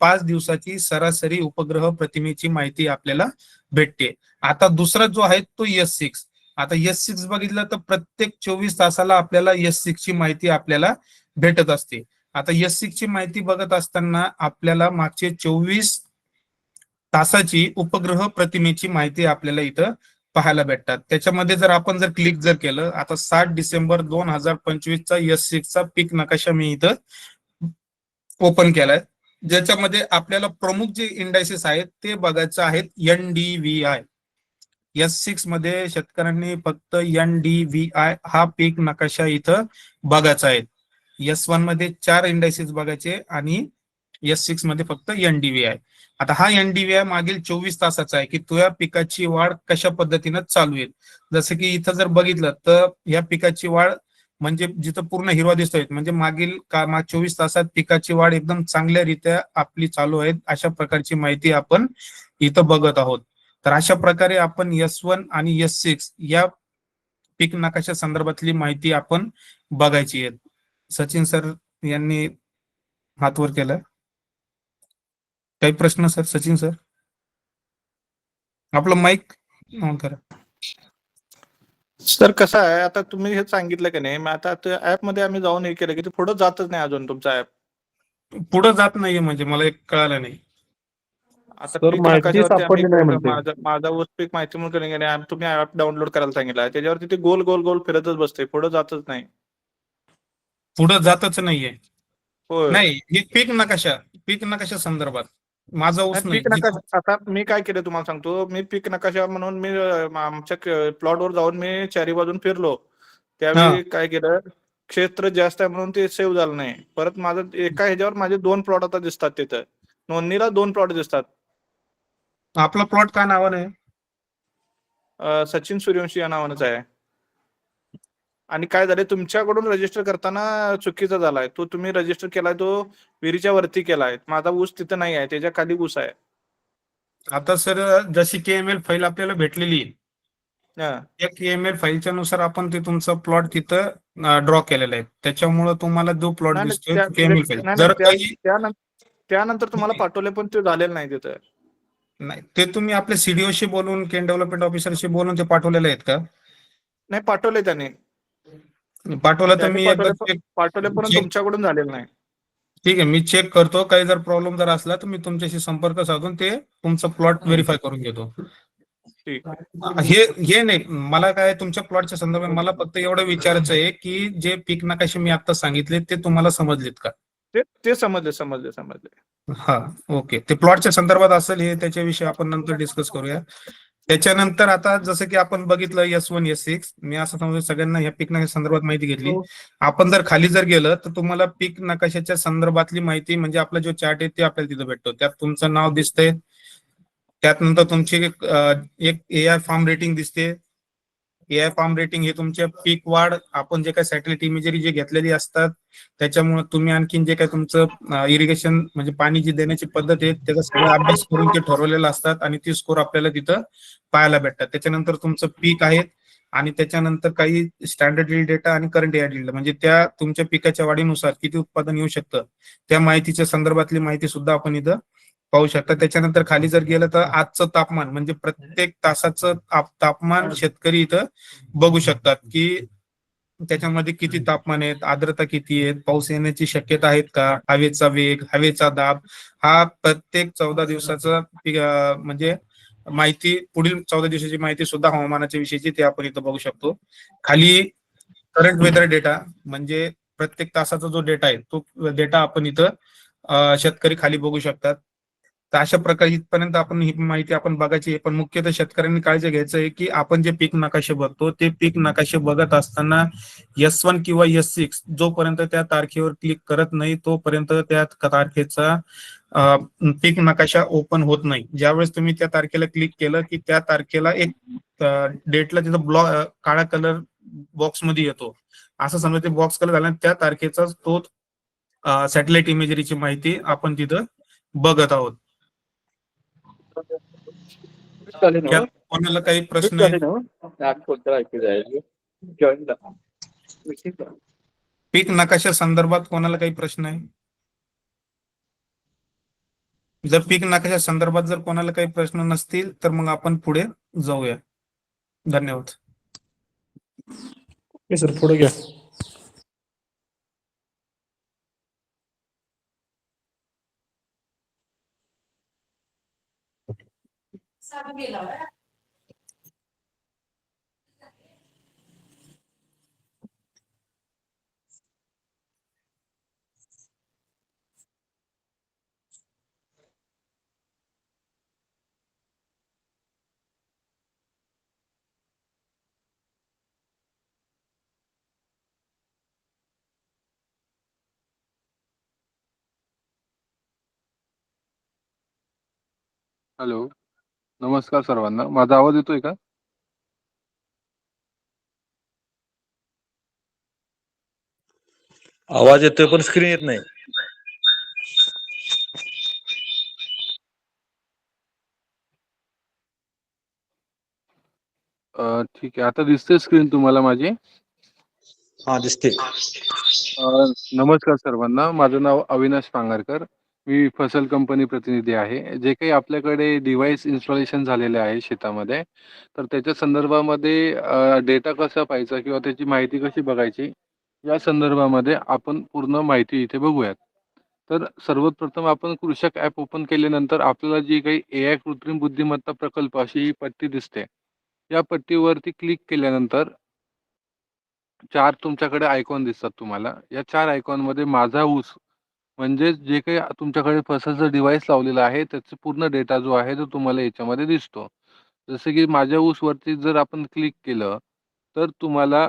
5 दिवसाची सरासरी उपग्रह प्रतिमेची माहिती आपल्याला भेटते. आता दुसरा जो आहे तो S6. आता S6 बघितलं तर प्रत्येक 24 तासाला आपल्याला S6 ची माहिती आपल्याला भेटत असते. आता S6 ची माहिती बघत असताना आपल्याला मागचे 24 तासाची उपग्रह प्रतिमेची माहिती आपल्याला इथं पाहायला भेटतात. त्याच्यामध्ये जर आपण जर क्लिक जर केलं, आता 7 डिसेंबर 2025 चा S6 चा पीक नकाशा मी इथं ओपन केलाय, ज्याच्यामध्ये आपल्याला प्रमुख जे इंडायसेस आहेत ते बघायचं आहेत NDVI. S6 मध्ये शेतकऱ्यांनी फक्त NDVI हा पीक नकाशा इथं बघायचा आहे. S1 मध्ये 4 इंडायसिस बघायचे आणि S6 मध्ये फक्त NDVI. आता हा NDVI मागील 24 तासाचा आहे की तुझ्या पिकाची वाढ कशा पद्धतीनं चालू आहे. जसं की इथं जर बघितलं तर या पिकाची वाढ म्हणजे जिथं पूर्ण हिरवा दिसतोय म्हणजे मागील 24 तासात पिकाची वाढ एकदम चांगल्यारीत्या आपली चालू आहे अशा प्रकारची माहिती आपण इथं बघत आहोत. तर अशा प्रकारे आपण S1 आणि S6 या पीक नकाशा संदर्भातली माहिती आपण बघायची आहे. सचिन सर यांनी हात वर केलाय. काही प्रश्न सर? सचिन सर आपलं माईक ऑन करा. सर कसं आहे, आता तुम्ही हे सांगितलं की नाही, मग आता ऍप मध्ये आम्ही जाऊन हे केलं की ते पुढे जातच नाही अजून तुमचा ऍप. पुढे जात नाहीये म्हणजे मला एक कळालं नाही. आता सर, पीक माहिती नकाशावरती आम्ही सापडली नाही म्हणते. माझा ऊस पीक माहिती म्हणून केलं की नाही, तुम्ही ऍप डाउनलोड करायला सांगितलं, त्याच्यावरती ते गोल गोल गोल फिरतच बसते, पुढे जातच नाही. पुढे जातच नाहीये. होय. नाही, हे पीक नकाशा संदर्भात माझा ऊस नाही, नाही. पीक नकाशा आता मी काय केलं तुम्हाला सांगतो. मी पीक नकाशा म्हणून मी आमच्या प्लॉटवर जाऊन मी चारी बाजून फिरलो. हा, त्यावेळी काय केलं, क्षेत्र जास्त आहे म्हणून ते सेव्ह झालं नाही. परत माझं एका ह्याच्यावर माझे 2 प्लॉट आता दिसतात तिथं. नोंदणीला 2 प्लॉट दिसतात. आपला प्लॉट काय नावाने आहे? सचिन सूर्यवंशी या नावानंच आहे. आणि काय झालंय, तुमच्याकडून रजिस्टर करताना चुकीचा झालाय. तो तुम्ही रजिस्टर केलाय तो विहिरीच्या वरती केलाय. माझा ऊस तिथं नाही आहे, त्याच्या खाली ऊस आहे. आता सर जशी KML फाईल आपल्याला भेटलेली आहे, हा. त्या KML फाईलच्या नुसार आपण ते तुमचा प्लॉट तिथं ड्रॉ केलेला आहे. त्याच्यामुळे तुम्हाला जो प्लॉट नाही नाही, दिसतोय KML फाईल जर काही त्यानंतर तुम्हाला पाठवले पण ते झालेलं नाही तिथं. नाही, ते तुम्ही आपल्या CDOशी बोलून केन डेव्हलपमेंट ऑफिसरशी बोलून ते पाठवलेले आहेत का? नाही, पाठवले त्याने पाठवलं तर त्याने मी एकदा पाठवले पण चेक. तुमच्याकडून झालेलं नाही. ठीक आहे, मी चेक करतो. काही जर प्रॉब्लेम जर असला तर मी तुमच्याशी संपर्क साधून ते तुमचा प्लॉट व्हेरीफाय करून घेतो. ठीक. हे नाही, मला काय तुमच्या प्लॉटच्या संदर्भात मला फक्त एवढं विचारायचं आहे की जे पीक नकाशे मी आता सांगितले ते तुम्हाला समजलेत का? ते समजले. हा, ओके. ते प्लॉटच्या संदर्भात असेल हे त्याच्याविषयी आपण नंतर डिस्कस करूया. त्याच्यानंतर आता जसं की आपण बघितलं S1 S6, मी असं समजतो सगळ्यांना या पीक नकाशा संदर्भात माहिती घेतली. आपण जर खाली जर गेलं तर तुम्हाला पीक नकाशाच्या संदर्भातली माहिती म्हणजे आपला जो चार्ट आहे ते आपल्याला तिथं भेटतो. त्यात तुमचं नाव दिसतंय, त्यानंतर तुमची एक AI फार्म रेटिंग दिसते. AI फार्म रेटिंग हे तुमच्या पीक वाढ आपण जे काही सॅटेलाइट इमेजरी जे घेतलेली असतात त्याच्यामुळे तुम्ही आणखीन जे काही तुमचं इरिगेशन म्हणजे पाणी जी देण्याची पद्धत आहे त्याचा सगळा अभ्यास करून ते ठरवलेलं असतात आणि ती स्कोर आपल्याला तिथं पाहायला भेटतात. त्याच्यानंतर तुमचं पीक आहे आणि त्याच्यानंतर काही स्टँडर्ड यील्ड डेटा आणि करंट यील्ड म्हणजे त्या तुमच्या पिकाच्या वाढीनुसार किती उत्पादन येऊ शकतं त्या माहितीच्या संदर्भातली माहिती सुद्धा आपण इथं पाहू शकता. त्याच्यानंतर खाली जर गेलं तर आजचं तापमान म्हणजे प्रत्येक तासाचं तापमान शेतकरी इथं बघू शकतात की त्याच्यामध्ये किती तापमान आहेत, आर्द्रता किती आहे, पाऊस येण्याची शक्यता आहेत का, हवेचा वेग, हवेचा दाब, हा प्रत्येक 14 दिवसाचा म्हणजे माहिती, पुढील 14 दिवसाची माहिती सुद्धा हवामानाच्या विषयीची ते आपण इथं बघू शकतो. खाली करंट वेदर डेटा म्हणजे प्रत्येक तासाचा जो डेटा आहे तो डेटा आपण इथं शेतकरी खाली बघू शकतात. तर अशा प्रकारे इथपर्यंत आपण ही माहिती आपण बघायची आहे. पण मुख्यतः शेतकऱ्यांनी काळजी घ्यायचं आहे की आपण जे पीक नकाशे बघतो ते पीक नकाशे बघत असताना S1 किंवा S6 जोपर्यंत त्या तारखेवर क्लिक करत नाही तोपर्यंत त्या तारखेचा पीक नकाशा ओपन होत नाही. ज्यावेळेस तुम्ही त्या तारखेला क्लिक केलं की त्या तारखेला एक डेटला तिथं ब्लॉक काळा कलर बॉक्स मध्ये येतो. असं समजा ते बॉक्स कलर झाला त्या तारखेचा तो सॅटेलाइट इमेजरीची माहिती आपण तिथं बघत आहोत. त्यात कोणाला काही प्रश्न आहे? पीक नकाशा संदर्भात कोणाला काही प्रश्न आहे? जर पीक नकाशा संदर्भात जर कोणाला काही प्रश्न नसतील तर मग आपण पुढे जाऊया. धन्यवाद. सर, पुढे घ्या. हॅलो, नमस्कार सर्वांना. माझा आवाज येतोय का? आवाज येतोय पण स्क्रीन येत नाही. ठीक आहे. आता दिसते स्क्रीन तुम्हाला माझी? हा दिसते. नमस्कार सर्वांना. माझं नाव अविनाश पांगारकर. मी फसल कंपनी प्रतिनिधी आहे. जे काही आपल्याकडे डिव्हाइस इन्स्टॉलेशन झालेले आहे शेतामध्ये, तर त्याच्या संदर्भामध्ये डेटा कसा पाहायचा किंवा त्याची माहिती कशी बघायची, या संदर्भामध्ये आपण पूर्ण माहिती इथे बघूयात. तर सर्वप्रथम आपण कृषक ॲप ओपन केल्यानंतर आपल्याला जी काही एआय कृत्रिम बुद्धिमत्ता प्रकल्प अशी ही पट्टी दिसते. या पट्टीवरती क्लिक केल्यानंतर 4 तुमच्याकडे आयकॉन दिसतात तुम्हाला. या 4 आयकॉनमध्ये माझा ऊस म्हणजे जे काही तुमच्याकडे फसलचं डिव्हाइस लावलेलं आहे, त्याचा पूर्ण डेटा जो आहे तो तुम्हाला याच्यामध्ये दिसतो. जसं की माझ्या ऊसवरती जर आपण क्लिक केलं, तर तुम्हाला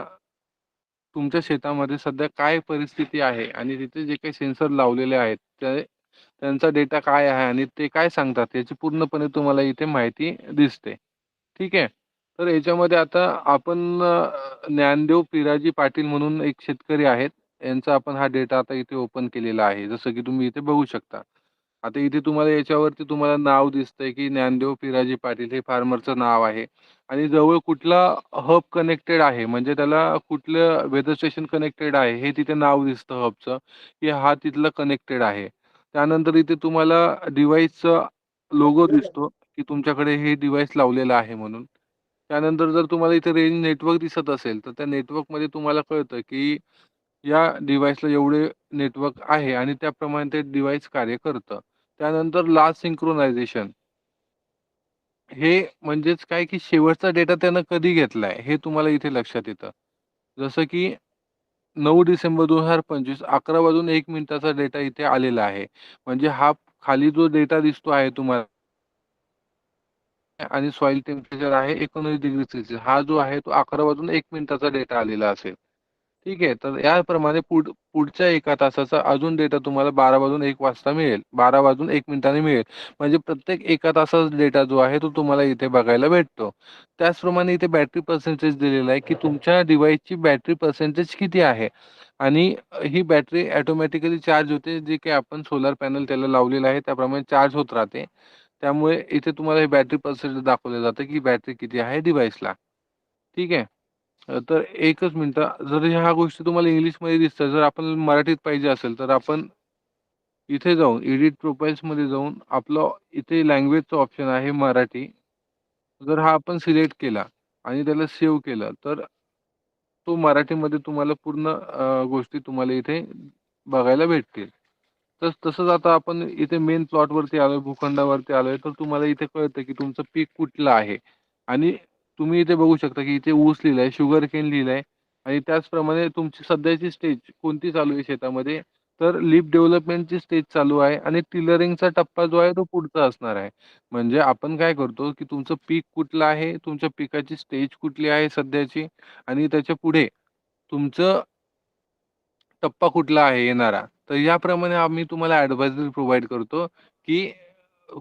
तुमच्या शेतामध्ये सध्या काय परिस्थिती आहे आणि तिथे जे काही सेन्सर लावलेले आहेत, त्यांचा डेटा काय आहे आणि ते काय सांगतात याची पूर्णपणे तुम्हाला इथे माहिती दिसते. ठीक आहे. तर याच्यामध्ये आता आपण ज्ञानदेव पिराजी पाटील म्हणून एक शेतकरी आहेत. यांचा आपण हा डेटा आता इथे ओपन केलेला आहे. जसं की तुम्ही इथे बघू शकता. आता इथे तुम्हाला याच्यावरती तुम्हाला नाव दिसतंय, की ज्ञानदेव पिराजी पाटील हे फार्मरचं नाव आहे आणि जवळ कुठला हब कनेक्टेड आहे, म्हणजे त्याला कुठलं वेदर स्टेशन कनेक्टेड आहे, हे तिथे नाव दिसतं हबचं, की हा तिथला कनेक्टेड आहे. त्यानंतर इथे तुम्हाला डिव्हाइसचा लोगो दिसतो, की तुमच्याकडे हे डिव्हाइस लावलेलं आहे म्हणून. त्यानंतर जर तुम्हाला इथे रेंज नेटवर्क दिसत असेल, तर त्या नेटवर्कमध्ये तुम्हाला कळतं, की या डिव्हाइसला एवढे नेटवर्क आहे आणि त्याप्रमाणे ते डिव्हाइस कार्य करतं. त्यानंतर लास्ट सिंक्रोनायझेशन हे म्हणजेच काय, की शेवटचा डेटा त्यानं कधी घेतलाय, हे तुम्हाला इथे लक्षात येतं. जसं की 9 डिसेंबर 2025 11 वाजून 1 मिनिटाचा डेटा इथे आलेला आहे. म्हणजे हा खाली जो डेटा दिसतो आहे तुम्हाला आणि सॉइल टेम्परेचर आहे 19 डिग्री सेल्सिअस. हा जो आहे तो 11 वाजून 1 मिनिटाचा डेटा आलेला असेल. ठीक आहे. तर याप्रमाणे पुढच्या 1 तासाचा अजून डेटा तुम्हाला 12 वाजून 1 वाजता मिळेल. 12 वाजून 1 मिनिटांनी मिळेल. म्हणजे प्रत्येक 1 तासाचा डेटा जो आहे तो तुम्हाला इथे बघायला भेटतो. त्याचप्रमाणे इथे बॅटरी पर्सेंटेज दिलेला आहे, की तुमच्या डिव्हाइसची बॅटरी पर्सेंटेज किती आहे आणि ही बॅटरी ऑटोमॅटिकली चार्ज होते. जे काही आपण सोलार पॅनल त्याला लावलेलं आहे त्याप्रमाणे चार्ज होत राहते. त्यामुळे इथे तुम्हाला हे बॅटरी पर्सेंटेज दाखवलं जातं, की बॅटरी किती आहे डिव्हाइसला. ठीक आहे. तर एकच मिनिटं. जर ह्या गोष्टी तुम्हाला इंग्लिशमध्ये दिसतात, जर आपण मराठीत पाहिजे असेल, तर आपण इथे जाऊन एडिट प्रोफाइल्समध्ये जाऊन आपलं इथे लँग्वेजचं ऑप्शन आहे मराठी. जर हा आपण सिलेक्ट केला आणि त्याला सेव्ह केलं, तर तो मराठीमध्ये तुम्हाला पूर्ण गोष्टी तुम्हाला इथे बघायला भेटतील. तर तसंच आता आपण इथे मेन प्लॉटवरती आलोय, भूखंडावरती आलोय, तर तुम्हाला इथे कळतं, की तुमचं पीक कुठलं आहे आणि तुम्ही इथे बघू शकता, की इथे ऊस लिहिलंय, शुगरकेन लिहिलंय आणि त्याचप्रमाणे तुमची सध्याची स्टेज कोणती चालू आहे शेतामध्ये, तर लीफ डेव्हलपमेंटची स्टेज चालू आहे आणि टिलरिंगचा टप्पा जो आहे तो पुढचा असणार आहे. म्हणजे आपण काय करतो, की तुमचं पीक कुठलं आहे, तुमच्या पिकाची स्टेज कुठली आहे सध्याची आणि त्याच्या पुढे तुमचं टप्पा कुठला आहे येणारा. तर याप्रमाणे आम्ही तुम्हाला ॲडव्हायझरी प्रोव्हाईड करतो, की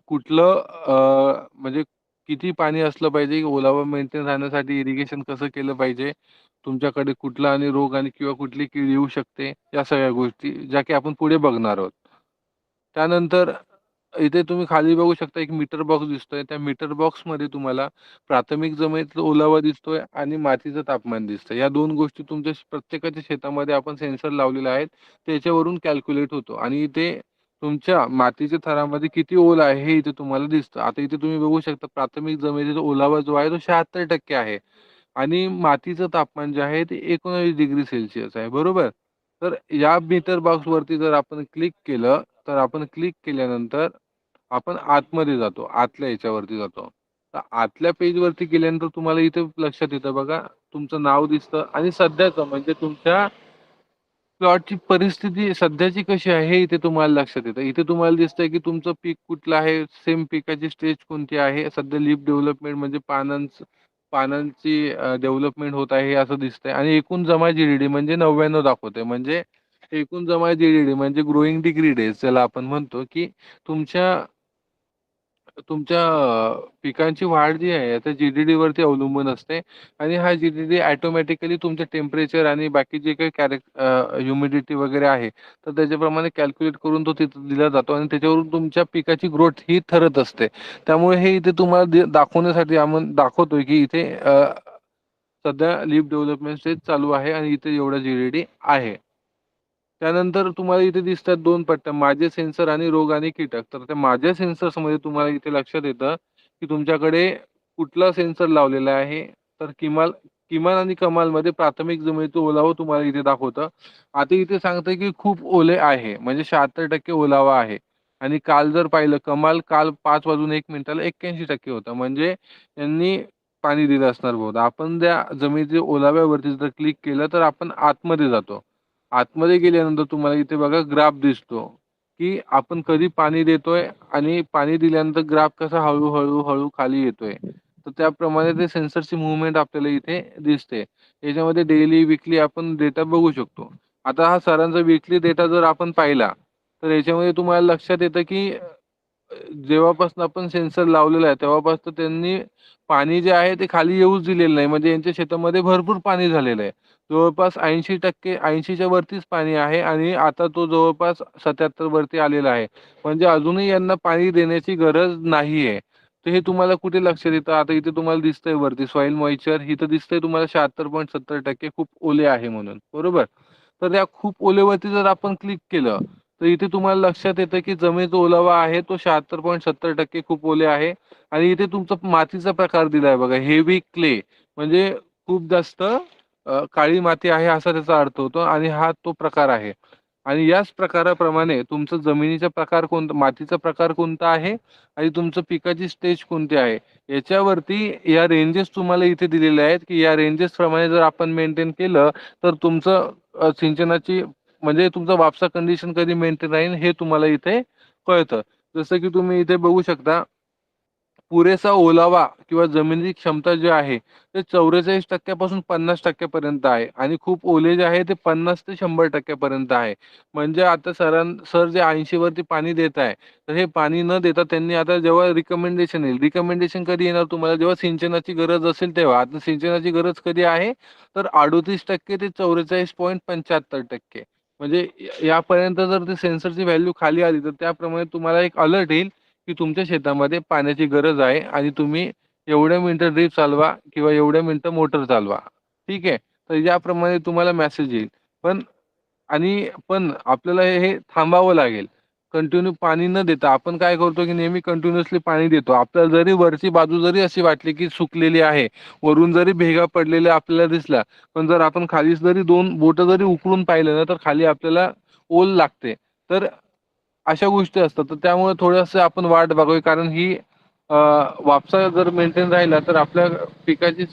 कुठलं म्हणजे किती पाणी असलं पाहिजे, ओलावा मेंटेन राहण्यासाठी इरिगेशन कसं केलं पाहिजे, तुमच्याकडे कुठला आणि रोग आणि किंवा कुठली कीड येऊ शकते, या सगळ्या गोष्टी ज्या की आपण पुढे बघणार आहोत. त्यानंतर इथे तुम्ही खाली बघू शकता एक मीटर बॉक्स दिसतोय. त्या मीटर बॉक्समध्ये तुम्हाला प्राथमिक जमिनीतला ओलावा दिसतोय आणि मातीचं तापमान दिसतंय. या 2 गोष्टी तुमच्या प्रत्येकाच्या शेतामध्ये आपण सेन्सर लावलेले आहेत. त्याच्यावरून कॅल्क्युलेट होतो आणि इथे तुमच्या मातीच्या थरामध्ये किती ओल आहे हे इथे तुम्हाला दिसतं. आता इथे तुम्ही बघू शकता प्राथमिक जमिनीचा ओलावा जो आहे तो 76% आहे आणि मातीचं तापमान जे आहे ते 19 डिग्री सेल्सिअस आहे. बरोबर? तर या मीटर बॉक्सवरती जर आपण क्लिक केलं, तर आपण क्लिक केल्यानंतर आपण आतमध्ये जातो. आतल्या ह्याच्यावरती जातो. तर आतल्या पेजवरती गेल्यानंतर तुम्हाला इथे लक्षात येतं बघा, तुमचं नाव दिसतं आणि सध्याचं म्हणजे तुमच्या प्लॉटची परिस्थिती सध्याची कशी आहे हे इथे तुम्हाला लक्षात येतं. इथे तुम्हाला दिसतंय की तुमचं पीक कुठलं आहे, सेम पिकाची स्टेज कोणती आहे. सध्या लीफ डेव्हलपमेंट म्हणजे पानांची डेव्हलपमेंट होत आहे हे असं दिसतंय आणि एकूण जमा जी म्हणजे 99 दाखवतंय. म्हणजे एकूण जमा जी म्हणजे ग्रोइंग डिग्री डेज ज्याला आपण म्हणतो, की तुमच्या तुमच्या पिकांची वाढ जी आहे त्या जीडीडी वरती अवलंबून असते आणि हा जीडीडी ऑटोमॅटिकली तुमच्या टेम्परेचर आणि बाकी जे काही ह्युमिडिटी वगैरे आहे तर त्याच्याप्रमाणे कॅल्क्युलेट करून तो तिथे दिला जातो आणि त्याच्यावरून तुमच्या पिकाची ग्रोथ ही ठरत असते. त्यामुळे हे इथे तुम्हाला दाखवण्यासाठी आपण दाखवतोय की इथे सध्या लीफ डेव्हलपमेंट स्टेज चालू आहे आणि इथे एवढा जीडीडी आहे. त्यानंतर तुम्हाला इथे दिसतात 2 पट्ट्या, माझे सेन्सर आणि रोग आणि कीटक. तर त्या माझ्या सेन्सर्स मध्ये तुम्हाला इथे लक्षात येतं की तुमच्याकडे कुठला सेन्सर लावलेला आहे. तर किमान आणि कमालमध्ये प्राथमिक जमिनीचा ओलावा तुम्हाला इथे दाखवतं. आता इथे सांगतंय की खूप ओले आहे म्हणजे 76% ओलावा आहे आणि काल जर पाहिलं काल 5:01 81% होता म्हणजे यांनी पाणी दिलं असणार बहुधा. आपण त्या जमिनीच्या ओलाव्यावरती जर क्लिक केलं तर आपण आतमध्ये जातो. आतमध्ये गेल्यानंतर तुम्हाला इथे बघा ग्राफ दिसतो की आपण कधी पाणी देतोय आणि पाणी दिल्यानंतर ग्राफ कसा हळू खाली येतोय. तर त्याप्रमाणे ते सेन्सरची मुवमेंट आपल्याला इथे दिसते. याच्यामध्ये डेली विकली आपण डेटा बघू शकतो. आता हा सरांचा विकली डेटा जर आपण पाहिला तर याच्यामध्ये तुम्हाला लक्षात येतं की जेव्हापासून आपण सेन्सर लावलेला आहे तेव्हापासून त्यांनी पाणी जे आहे ते खाली येऊच दिलेलं नाही. म्हणजे यांच्या शेतामध्ये भरपूर पाणी झालेलं आहे. जवळपास 80% 80च्या वरतीच पाणी आहे आणि आता तो जवळपास 77 वरती आलेला आहे. म्हणजे अजूनही यांना पाणी देण्याची गरज नाहीये. तर हे तुम्हाला कुठे लक्षात येतं? आता इथे तुम्हाला दिसतंय वरती सॉइल मॉइश्चर इथं दिसतंय तुम्हाला 76.70% खूप ओले आहे म्हणून, बरोबर? तर या खूप ओलेवरती जर आपण क्लिक केलं तर इथे तुम्हाला लक्षात येतं की जमिनीचा ओलावा आहे तो 76.70% खूप ओले आहे आणि इथे तुमचा मातीचा प्रकार दिलाय बघा हेवी क्ले म्हणजे खूप जास्त काळी माती आहे असा त्याचा अर्थ होतो आणि हा तो प्रकार आहे. आणि याच प्रकाराप्रमाणे तुमचं जमिनीचा प्रकार कोणता, मातीचा प्रकार कोणता आहे आणि तुमचं पिकाची स्टेज कोणती आहे याच्यावरती या रेंजेस तुम्हाला इथे दिलेल्या आहेत की या रेंजेस प्रमाणे जर आपण मेंटेन केलं तर तुमचं सिंचनाची म्हणजे तुमचा वापसा कंडिशन कधी मेंटेन राहील हे तुम्हाला इथे कळतं. जसं की तुम्ही इथे बघू शकता पुरेसा ओलावा किंवा जमिनीची क्षमता जी आहे ते 44% पासून 50% पर्यंत आहे आणि खूप ओले जे आहे ते 50 ते 100% पर्यंत आहे. म्हणजे आता सर जे 80 वरती पाणी देत आहे तर हे पाणी न देता त्यांनी आता जेव्हा रिकमेंडेशन येईल, रिकमेंडेशन कधी येणार तुम्हाला जेव्हा सिंचनाची गरज असेल तेव्हा. आता सिंचनाची गरज कधी आहे तर 38% ते 44.75%. म्हणजे यापर्यंत जर ते सेन्सरची व्हॅल्यू खाली आली तर त्याप्रमाणे तुम्हाला एक अलर्ट येईल की तुमच्या शेतामध्ये पाण्याची गरज आहे आणि तुम्ही एवढ्या मिनिटं ड्रीप चालवा किंवा एवढ्या मिनिटं मोटर चालवा. ठीक आहे. तर याप्रमाणे तुम्हाला मेसेज येईल. पण आपल्याला हे थांबावं लागेल. कंटिन्यू पाणी न देता आपण काय करतो की नेहमी कंटिन्युअसली पाणी देतो. आपल्याला जरी वरची बाजू जरी अशी वाटली की सुकलेली आहे, वरून जरी भेगा पडलेल्या आपल्याला दिसला, पण जर आपण खाली जरी 2 बोटं जरी उकळून पाहिलं ना तर खाली आपल्याला ओल लागते. तर अशा गोष्टी असतात. तर त्यामुळे थोडंसं आपण वाट बघावी कारण ही वापसा जर मेंटेन राहिला तर आपल्या पिकाची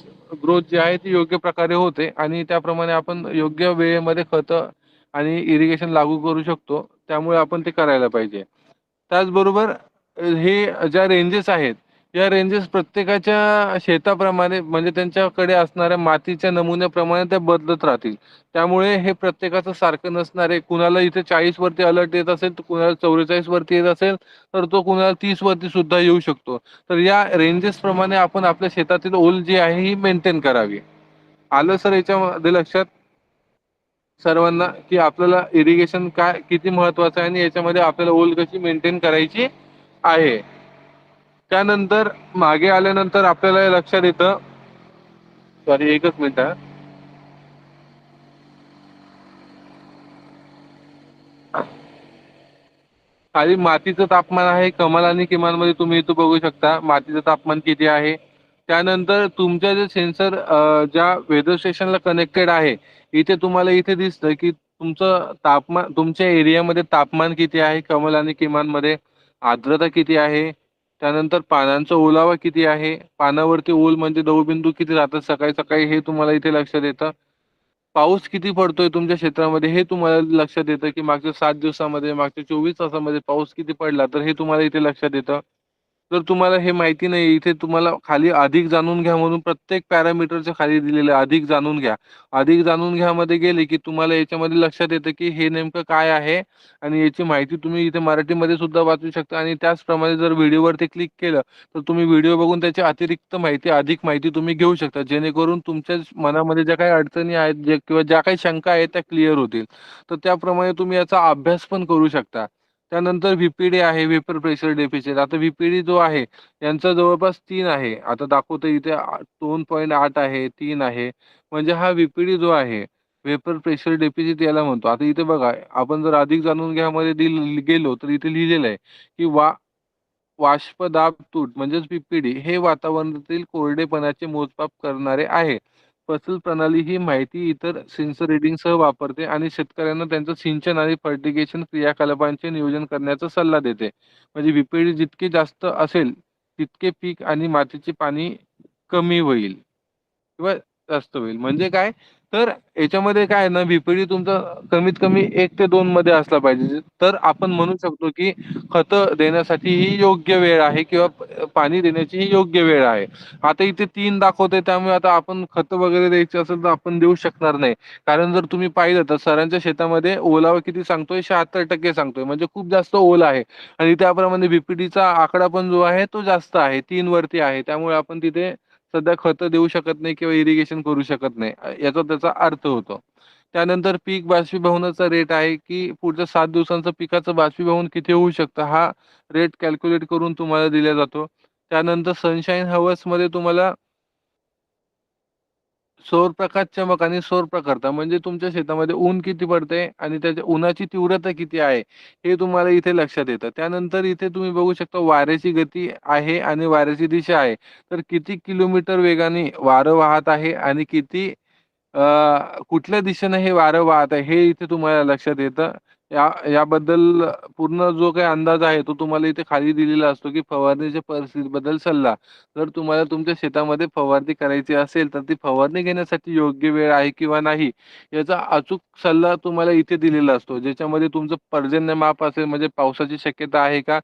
ग्रोथ जी आहे ती योग्य प्रकारे होते आणि त्याप्रमाणे आपण योग्य वेळेमध्ये खतं आणि इरिगेशन लागू करू शकतो. त्यामुळे आपण ते करायला पाहिजे. त्याचबरोबर हे ज्या रेंजेस आहेत, या रेंजेस प्रत्येकाच्या शेताप्रमाणे म्हणजे त्यांच्याकडे असणाऱ्या मातीच्या नमुन्याप्रमाणे त्या बदलत राहतील. त्यामुळे हे प्रत्येकाचं सारखं नसणार आहे. कुणाला इथे 40 वरती अलर्ट येत असेल, तर कुणाला 44 वरती येत असेल, तर तो कुणाला 30 वरती सुद्धा येऊ शकतो. तर या रेंजेस प्रमाणे आपण आपल्या शेतातील ओल जी आहे ही मेंटेन करावी. आलं सर याच्यामध्ये लक्षात सर्वांना की आपल्याला इरिगेशन काय किती महत्वाचं आहे आणि याच्यामध्ये आपल्याला ओल कशी मेंटेन करायची आहे. त्यानंतर मागे आल्यानंतर आपल्याला हे लक्षात येतं, सॉरी एकच मिनिट हा. खाली मातीचं तापमान आहे कमाल आणि किमान मध्ये तुम्ही इथं बघू शकता मातीचं तापमान किती आहे. त्यानंतर तुमच्या जे सेन्सर ज्या वेदर स्टेशनला कनेक्टेड आहे इथे तुम्हाला इथे दिसतं की तुमचं तापमान तुमच्या एरियामध्ये तापमान किती आहे कमाल आणि किमान मध्ये, आर्द्रता किती आहे, त्यानंतर पानांचा ओलावा किती आहे, पानावरती ओल म्हणजे दवबिंदू किती राहतात सकाळी सकाळी हे तुम्हाला इथे लक्षात येतं. पाऊस किती पडतोय तुमच्या क्षेत्रामध्ये हे तुम्हाला लक्षात येतं की मागच्या 7 दिवसामध्ये मागच्या 24 तासामध्ये पाऊस किती पडला तर हे तुम्हाला इथे लक्षात येतं. जर तुम्हाला हे माहिती नाही, इथे तुम्हाला खाली अधिक जाणून घ्या म्हणून प्रत्येक पॅरामीटरच्या खाली दिलेलं आहे, अधिक जाणून घ्या. अधिक जाणून घ्या मध्ये गेले की तुम्हाला याच्यामध्ये लक्षात येतं की हे नेमकं काय आहे आणि याची माहिती तुम्ही इथे मराठीमध्ये सुद्धा वाचू शकता. आणि त्याचप्रमाणे जर व्हिडिओवरती क्लिक केलं तर तुम्ही व्हिडिओ बघून त्याची अतिरिक्त माहिती, अधिक माहिती तुम्ही घेऊ शकता, जेणेकरून तुमच्या मनामध्ये ज्या काही अडचणी आहेत किंवा ज्या काही शंका आहेत त्या क्लिअर होतील. तर त्याप्रमाणे तुम्ही याचा अभ्यास पण करू शकता. त्यानंतर व्हीपीडी आहे, व्हेपर प्रेशर डेफिसिट. आता व्हीपीडी जो आहे यांचा जवळपास 3 आहे. आता दाखवतोय इथे 2.8 आहे, 3 आहे. म्हणजे हा व्हीपीडी जो आहे, व्हेपर प्रेशर डेफिसिट याला म्हणतो. आता इथे बघा, आपण जर अधिक जाणून घ्यामध्ये गेलो तर इथे लिहिलेलं आहे की बाष्पदाब तूट म्हणजेच पीपीडी हे वातावरणातील कोरडेपणाचे मोजमाप करणारे आहे. फसल प्रणाली ही माहिती इतर सेन्सर रीडिंगसह वापरते आणि शेतकऱ्यांना त्यांचं सिंचन आणि फर्टिगेशन क्रियाकलापांचे नियोजन करण्याचा सल्ला देते. म्हणजे व्हीपीडी जितके जास्त असेल तितके पीक आणि मातीचे पाणी कमी होईल किंवा जास्त होईल. म्हणजे काय, तर याच्यामध्ये काय आहे ना, व्हीपीडी तुमचा कमीत कमी 1 ते 2 मध्ये असला पाहिजे. तर आपण म्हणू शकतो की खतं देण्यासाठी ही योग्य वेळ आहे किंवा पाणी देण्याची ही योग्य वेळ आहे. आता इथे 3 दाखवतंय, त्यामुळे आता आपण खतं वगैरे द्यायची असेल तर आपण देऊ शकणार नाही. कारण जर तुम्ही पाहिलं तर सरांच्या शेतामध्ये ओलावा किती सांगतोय, 76% सांगतोय, म्हणजे खूप जास्त ओला आहे. आणि त्याप्रमाणे व्हीपीडीचा आकडा पण जो आहे तो जास्त आहे, 3 वरती आहे. त्यामुळे आपण तिथे सध्या खतं देऊ शकत नाही किंवा इरिगेशन करू शकत नाही. याचा त्याचा अर्थ होतो. त्यानंतर पीक बाष्पीभवनाचा रेट आहे की पुढच्या 7 दिवसांचं पिकाचं बाष्पीभवन किती होऊ शकतं, हा रेट कॅल्क्युलेट करून तुम्हाला दिला जातो. त्यानंतर सनशाईन हवर्समध्ये तुम्हाला सौरप्रकाश चमक आणि सौरप्रखरता म्हणजे तुमच्या शेतामध्ये ऊन किती पडतंय आणि त्याच्या उन्हाची तीव्रता किती आहे, हे तुम्हाला इथे लक्षात येतं. त्यानंतर इथे तुम्ही बघू शकता वाऱ्याची गती आहे आणि वाऱ्याची दिशा आहे. तर किती किलोमीटर वेगाने वारं वाहत आहे आणि किती कुठल्या दिशेने हे वारं वाहत आहे, हे इथे तुम्हाला लक्षात येतं. याबद्दल पूर्ण जो काही अंदाज आहे तो तुम्हाला इथे खाली दिलेला असतो की फवारणीच्या परिस्थितीबद्दल सल्ला. जर तुम्हाला तुमच्या शेतामध्ये फवारणी करायची असेल तर ती फवारणी घेण्यासाठी योग्य वेळ आहे किंवा नाही, याचा अचूक सल्ला तुम्हाला इथे दिलेला असतो. ज्याच्यामध्ये तुमचं पर्जन्यमाप असेल, म्हणजे पावसाची शक्यता आहे का,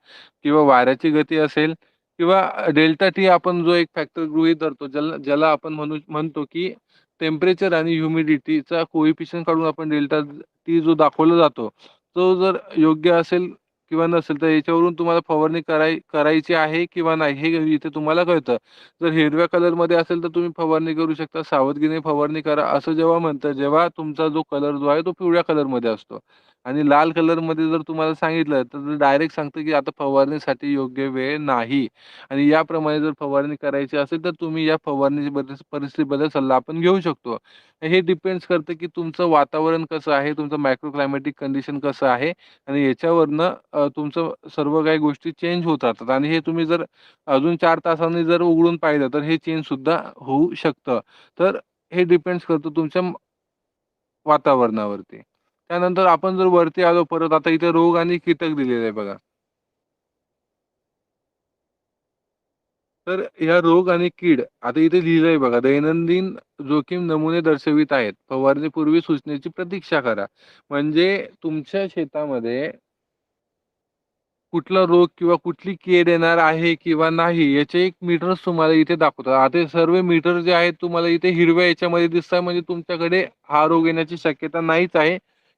किंवा वाऱ्याची गती असेल, किंवा डेल्टा टी आपण जो एक फॅक्टर गृहीत धरतो, ज्याला आपण म्हणतो की टेम्परेचर आणि ह्युमिडिटीचा कोइफिशियंट काढून आपण डेल्टा टी जो दाखवला जातो, तो जर योग्य असेल किंवा नसेल तर याच्यावरून तुम्हाला फवारणी करायची आहे किंवा नाही हे इथे तुम्हाला कळतं. जर हिरव्या कलरमध्ये असेल तर तुम्ही फवारणी करू शकता, सावधगिरीने फवारणी करा असं जेव्हा म्हणतं, जेव्हा तुमचा जो कलर जो आहे तो पिवळ्या कलरमध्ये असतो. आणि लाल कलरमध्ये जर तुम्हाला सांगितलं तर डायरेक्ट सांगतं की आता फवारणीसाठी योग्य वेळ नाही. आणि याप्रमाणे जर फवारणी करायची असेल तर तुम्ही या फवारणीची परिस्थितीबद्दल सल्ला आपण घेऊ शकतो. हे डिपेंड्स करतं की तुमचं वातावरण कसं आहे, तुमचं मायक्रो क्लायमॅटिक कंडिशन कसं आहे आणि याच्यावरनं तुमचं सर्व काही गोष्टी चेंज होत राहतात. आणि हे तुम्ही जर अजून 4 तासांनी जर उघडून पाहिलं तर हे चेंज सुद्धा होऊ शकतं. तर हे डिपेंड्स करतं तुमच्या वातावरणावरती. त्यानंतर आपण जर वरती आलो परत, आता इथे रोग आणि कीटक दिलेले आहे बघा. तर या रोग आणि कीड आता इथे लिहिलंय बघा, दैनंदिन जोखीम नमुने दर्शवित आहेत. फवारणीपूर्वी सूचनेची प्रतीक्षा करा. म्हणजे तुमच्या शेतामध्ये कुठला रोग किंवा कुठली कीड येणार आहे किंवा नाही याचे एक मीटर्स तुम्हाला इथे दाखवतात. आता हे सर्व मीटर जे आहेत तुम्हाला इथे हिरव्या याच्यामध्ये दिसतात, म्हणजे तुमच्याकडे हा रोग येण्याची शक्यता नाहीच आहे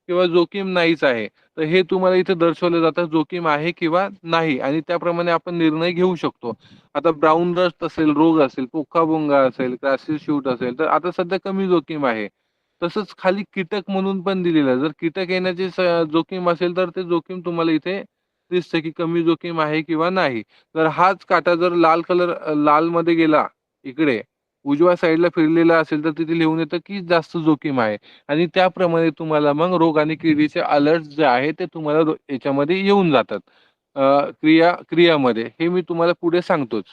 किंवा जोखीम नाहीच आहे. तर हे तुम्हाला इथे दर्शवलं जातं जोखीम आहे किंवा नाही, आणि त्याप्रमाणे आपण निर्णय घेऊ शकतो. आता ब्राऊन रस्ट असेल, रोग असेल, पोकाभुंगा असेल, क्रॅसिस शूट असेल, तर आता सध्या कमी जोखीम आहे. तसंच खाली कीटक म्हणून पण दिलेलं आहे. जर कीटक येण्याची जोखीम असेल तर ते जोखीम तुम्हाला इथे दिसतं की कमी जोखीम आहे किंवा नाही. जर हाच काटा जर लाल मध्ये गेला, इकडे उजव्या साईडला फिरलेला असेल तर तिथे लिहून येतं की जास्त जोखीम आहे. आणि त्याप्रमाणे तुम्हाला मग रोग आणि किडीचे अलर्ट जे आहे ते तुम्हाला याच्यामध्ये येऊन जातात. क्रियामध्ये हे मी तुम्हाला पुढे सांगतोच.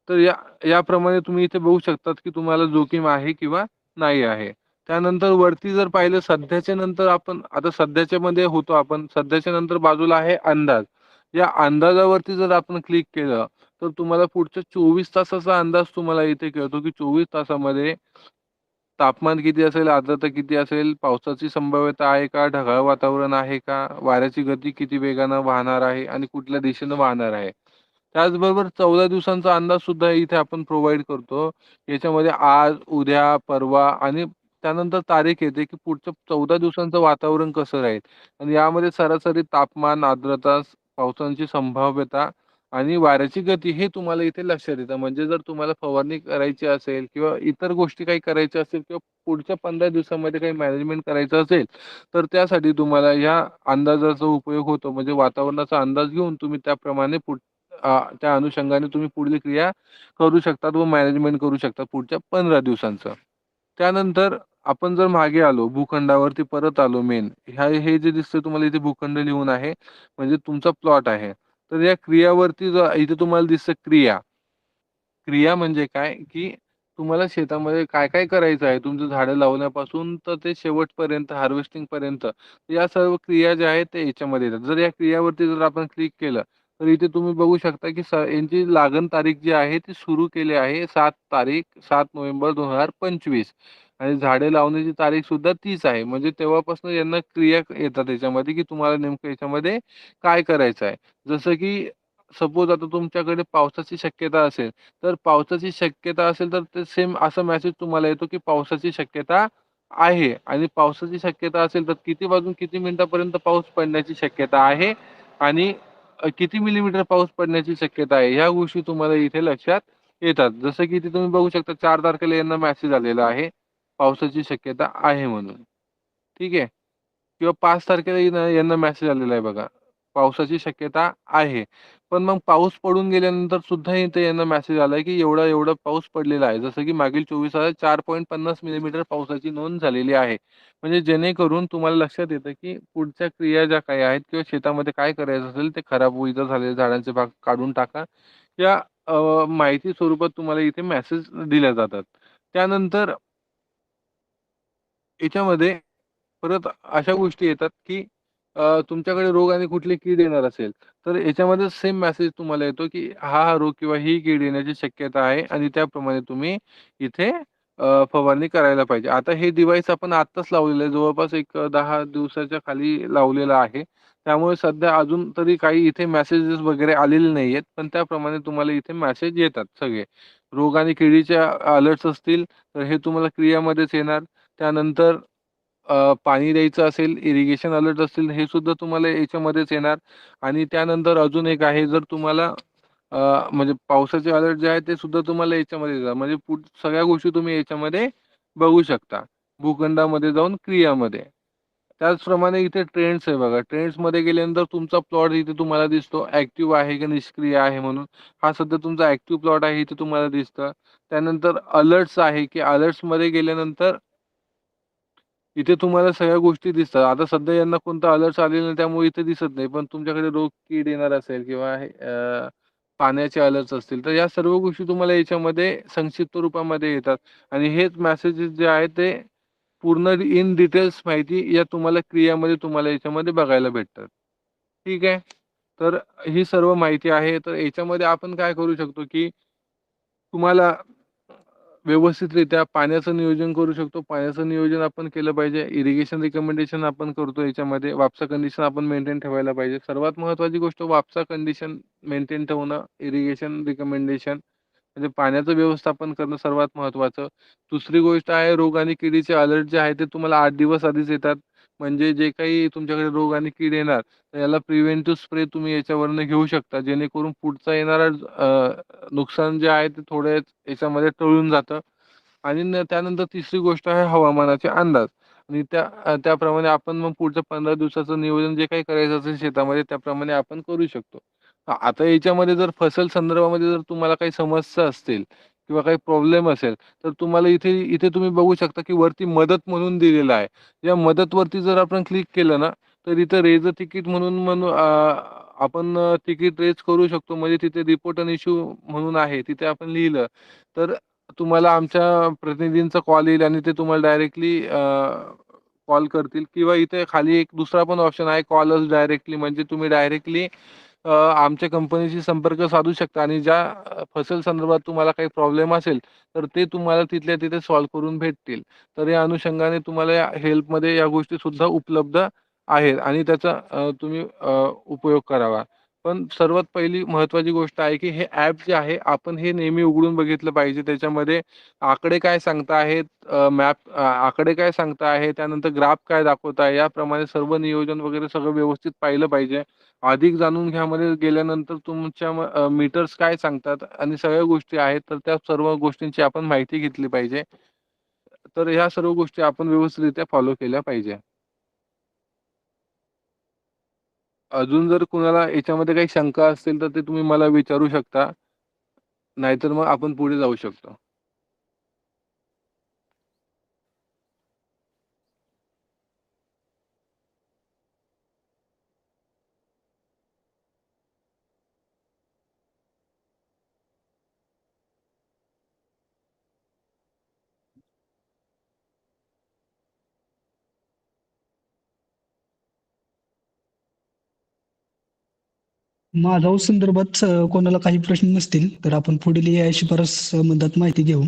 तर याप्रमाणे तुम्ही इथे बघू शकतात की तुम्हाला जोखीम आहे किंवा नाही आहे. त्यानंतर वरती जर पाहिलं सध्याच्या नंतर, आपण आता सध्याच्या मध्ये होतो, आपण सध्याच्या नंतर बाजूला आहे अंदाज. या अंदाजावरती जर आपण क्लिक केलं तर तुम्हाला पुढच्या 24 तासाचा अंदाज तुम्हाला इथे कळतो की 24 तासामध्ये तापमान किती असेल, आर्द्रता किती असेल, पावसाची संभाव्यता आहे का, ढगाळ वातावरण आहे का, वाऱ्याची गती किती वेगानं वाहणार आहे आणि कुठल्या दिशेनं वाहणार आहे. त्याचबरोबर 14 दिवसांचा अंदाज सुद्धा इथे आपण प्रोव्हाइड करतो. याच्यामध्ये आज, उद्या, परवा आणि त्यानंतर तारीख येते, की पुढच्या 14 दिवसांचं वातावरण कसं राहील आणि यामध्ये सरासरी तापमान, आर्द्रता, पावसाची संभाव्यता आणि वाऱ्याची गती हे तुम्हाला इथे लक्षात येतं. म्हणजे जर तुम्हाला फवारणी करायची असेल किंवा इतर गोष्टी काही करायच्या असेल किंवा पुढच्या 15 दिवसामध्ये काही मॅनेजमेंट करायचं असेल, तर त्यासाठी तुम्हाला ह्या अंदाजाचा उपयोग होतो. म्हणजे वातावरणाचा अंदाज घेऊन तुम्ही त्याप्रमाणे त्या अनुषंगाने तुम्ही पुढील क्रिया करू शकतात व मॅनेजमेंट करू शकता पुढच्या 15 दिवसांचं. त्यानंतर आपण जर मागे आलो, भूखंडावरती परत आलो मेन. हे जे दिसतंय तुम्हाला इथे भूखंड लिहून आहे, म्हणजे तुमचा प्लॉट आहे. तर या क्रियावरती इथे तुम्हाला दिसतं क्रिया. क्रिया म्हणजे काय, की तुम्हाला शेतामध्ये काय-काय करायचं आहे. तुमचं झाडं लावण्यापासून तर ते शेवटपर्यंत हार्वेस्टिंग पर्यंत. या सर्व क्रिया ज्या आहेत ते याच्यामध्ये येतात. जर या क्रियावरती जर आपण क्लिक केलं, तर इथे तुम्ही बघू शकता, की यांची लागण तारीख जी आहे ती सुरू केली आहे 7 नोव्हेंबर 2025 आणि झाडे लावण्याची तारीख सुद्धा तीच आहे. म्हणजे तेव्हापासून यांना क्रिया येतात याच्यामध्ये, की तुम्हाला नेमकं याच्यामध्ये काय करायचं आहे. जसं की सपोज आता तुमच्याकडे पावसाची शक्यता असेल, तर पावसाची शक्यता असेल तर ते सेम असा मेसेज तुम्हाला येतो, की पावसाची शक्यता आहे आणि पावसाची शक्यता असेल तर किती वाजून किती मिनिटापर्यंत पाऊस पडण्याची शक्यता आहे आणि किती मिलीमीटर पाऊस पडण्याची शक्यता आहे. ह्या गोष्टी तुम्हाला इथे लक्षात येतात. जसं की इथे तुम्ही बघू शकता 4 तारखेला यांना मेसेज आलेला आहे, पावसाची शक्यता आहे म्हणून. ठीक आहे. किंवा 5 तारखेला यांना मेसेज आलेला आहे बघा, पावसाची शक्यता आहे. पण मग पाऊस पडून गेल्यानंतर सुद्धा इथे यांना मेसेज आलाय, की एवढा पाऊस पडलेला आहे. जसं की मागील 24 तासात 4.50 मिलीमीटर पावसाची नोंद झालेली आहे. म्हणजे जेणेकरून तुम्हाला लक्षात येतं, की पुढच्या क्रिया ज्या काही आहेत किंवा शेतामध्ये काय करायचं असेल ते खराब इतर झालेले झाडांचे भाग काढून टाका. या माहिती स्वरूपात तुम्हाला इथे मेसेज दिल्या जातात. त्यानंतर याच्यामध्ये परत अशा गोष्टी येतात, की तुमच्याकडे रोग आणि कुठली कीड येणार असेल, तर याच्यामध्ये सेम मेसेज तुम्हाला येतो, की हा रोग किंवा ही कीड येण्याची शक्यता आहे आणि त्याप्रमाणे तुम्ही इथे फवारणी करायला पाहिजे. आता हे डिव्हाइस आपण आत्ताच लावलेलं आहे. जवळपास एक 10 दिवसाच्या खाली लावलेलं आहे. त्यामुळे सध्या अजून तरी काही इथे मेसेजेस वगैरे आलेले नाहीयेत. पण त्याप्रमाणे तुम्हाला इथे मेसेज येतात सगळे. रोग आणि किडीचे अलर्ट्स असतील, तर हे तुम्हाला क्रियामध्येच येणार. त्यानंतर पाणी द्यायचं असेल, इरिगेशन अलर्ट असतील, हे सुद्धा तुम्हाला याच्यामध्येच येणार आणि त्यानंतर अजून एक आहे, जर तुम्हाला म्हणजे पावसाचे अलर्ट जे आहेत, ते सुद्धा तुम्हाला याच्यामध्ये येतात. म्हणजे सगळ्या गोष्टी तुम्ही याच्यामध्ये बघू शकता. भूखंडामध्ये जाऊन क्रियामध्ये. त्याचप्रमाणे इथे ट्रेंड्स आहे बघा. ट्रेंड्समध्ये गेल्यानंतर तुमचा प्लॉट इथे तुम्हाला दिसतो. ॲक्टिव्ह आहे की निष्क्रिय आहे म्हणून. हा सध्या तुमचा ॲक्टिव्ह प्लॉट आहे इथे तुम्हाला दिसतं. त्यानंतर अलर्ट्स आहे, की अलर्ट्समध्ये गेल्यानंतर इथे तुम्हाला सगळ्या गोष्टी दिसतात. आता सध्या यांना कोणता अलर्ट्स आलेला नाही त्यामुळे इथे दिसत नाही. पण तुमच्याकडे रोग, कीड येणार असेल किंवा पाण्याचे अलर्ट्स असतील, तर या सर्व गोष्टी तुम्हाला याच्यामध्ये संक्षिप्त रूपामध्ये येतात आणि हेच मेसेजेस जे आहेत ते पूर्ण इन डिटेल्स माहिती या तुम्हाला क्रियामध्ये तुम्हाला याच्यामध्ये बघायला भेटतात. ठीक आहे. तर ही सर्व माहिती आहे. तर याच्यामध्ये आपण काय करू शकतो, की तुम्हाला व्यवस्थितरित्या पाण्याचं नियोजन करू शकतो. पाण्याचं नियोजन आपण केलं पाहिजे. इरिगेशन रिकमेंडेशन आपण करतो याच्यामध्ये. वापसा कंडिशन आपण मेंटेन ठेवायला पाहिजे. सर्वात महत्त्वाची गोष्ट वापसा कंडिशन मेंटेन ठेवणं, इरिगेशन रिकमेंडेशन म्हणजे पाण्याचं व्यवस्थापन करणं सर्वात महत्त्वाचं. दुसरी गोष्ट आहे रोग आणि किडीचे अलर्ट जे आहे ते तुम्हाला 8 दिवस आधीच येतात. म्हणजे जे काही तुमच्याकडे रोग आणि कीड येणार, तर याला प्रिव्हेंटिव्ह स्प्रे तुम्ही याच्यावरनं घेऊ शकता. जेणेकरून पुढचा येणारा नुकसान जे आहे ते थोडं याच्यामध्ये टळून जातं. आणि त्यानंतर तिसरी गोष्ट आहे हवामानाचे अंदाज आणि त्याप्रमाणे आपण मग पुढच्या 15 दिवसाचं नियोजन जे काही करायचं असेल शेतामध्ये त्याप्रमाणे आपण करू शकतो. आता याच्यामध्ये जर फसल संदर्भामध्ये जर तुम्हाला काही समस्या असतील किंवा काही प्रॉब्लेम असेल, तर तुम्हाला इथे इथे तुम्ही बघू शकता, की वरती मदत म्हणून दिलेलं आहे. या मदतवरती जर आपण क्लिक केलं ना, तर इथं रेज अ तिकीट म्हणून आपण तिकीट रेज करू शकतो. म्हणजे तिथे रिपोर्ट अन इश्यू म्हणून आहे. तिथे आपण लिहिलं, तर तुम्हाला आमच्या प्रतिनिधींचा कॉल येईल आणि ते तुम्हाला डायरेक्टली कॉल करतील किंवा इथे खाली एक दुसरा पण ऑप्शन आहे कॉल अस डायरेक्टली म्हणजे तुम्ही डायरेक्टली आमच्या कंपनीशी संपर्क साधू शकता आणि ज्या फसल संदर्भात तुम्हाला काही प्रॉब्लेम असेल, तर ते तुम्हाला तिथल्या तिथे सॉल्व्ह करून भेटतील. तर या अनुषंगाने तुम्हाला या हेल्पमध्ये या गोष्टी सुद्धा उपलब्ध आहेत आणि त्याचा तुम्ही उपयोग करावा. पण सर्वात पहिली महत्वाची गोष्ट आहे की हे ऍप जे आहे आपण हे नेहमी उघडून बघितलं पाहिजे. त्याच्यामध्ये आकडे काय सांगता आहेत, आकडे काय सांगता आहे, त्यानंतर ग्राफ काय दाखवत आहे, याप्रमाणे सर्व नियोजन वगैरे सगळं व्यवस्थित पाहिलं पाहिजे. अधिक जाणून घ्यामध्ये गेल्यानंतर तुमच्या मीटर्स काय सांगतात आणि सगळ्या गोष्टी आहेत, तर त्या सर्व गोष्टींची आपण माहिती घेतली पाहिजे. तर ह्या सर्व गोष्टी आपण व्यवस्थितरित्या फॉलो केल्या पाहिजे. अजून जर कुणाला याच्यामध्ये काही शंका असतील तर ते तुम्ही मला विचारू शकता. नाहीतर मग आपण पुढे जाऊ शकतो. माझा संदर्भात कोणाला काही प्रश्न नसतील तर आपण पुढील AI शिफारस संबंधात माहिती घेऊ.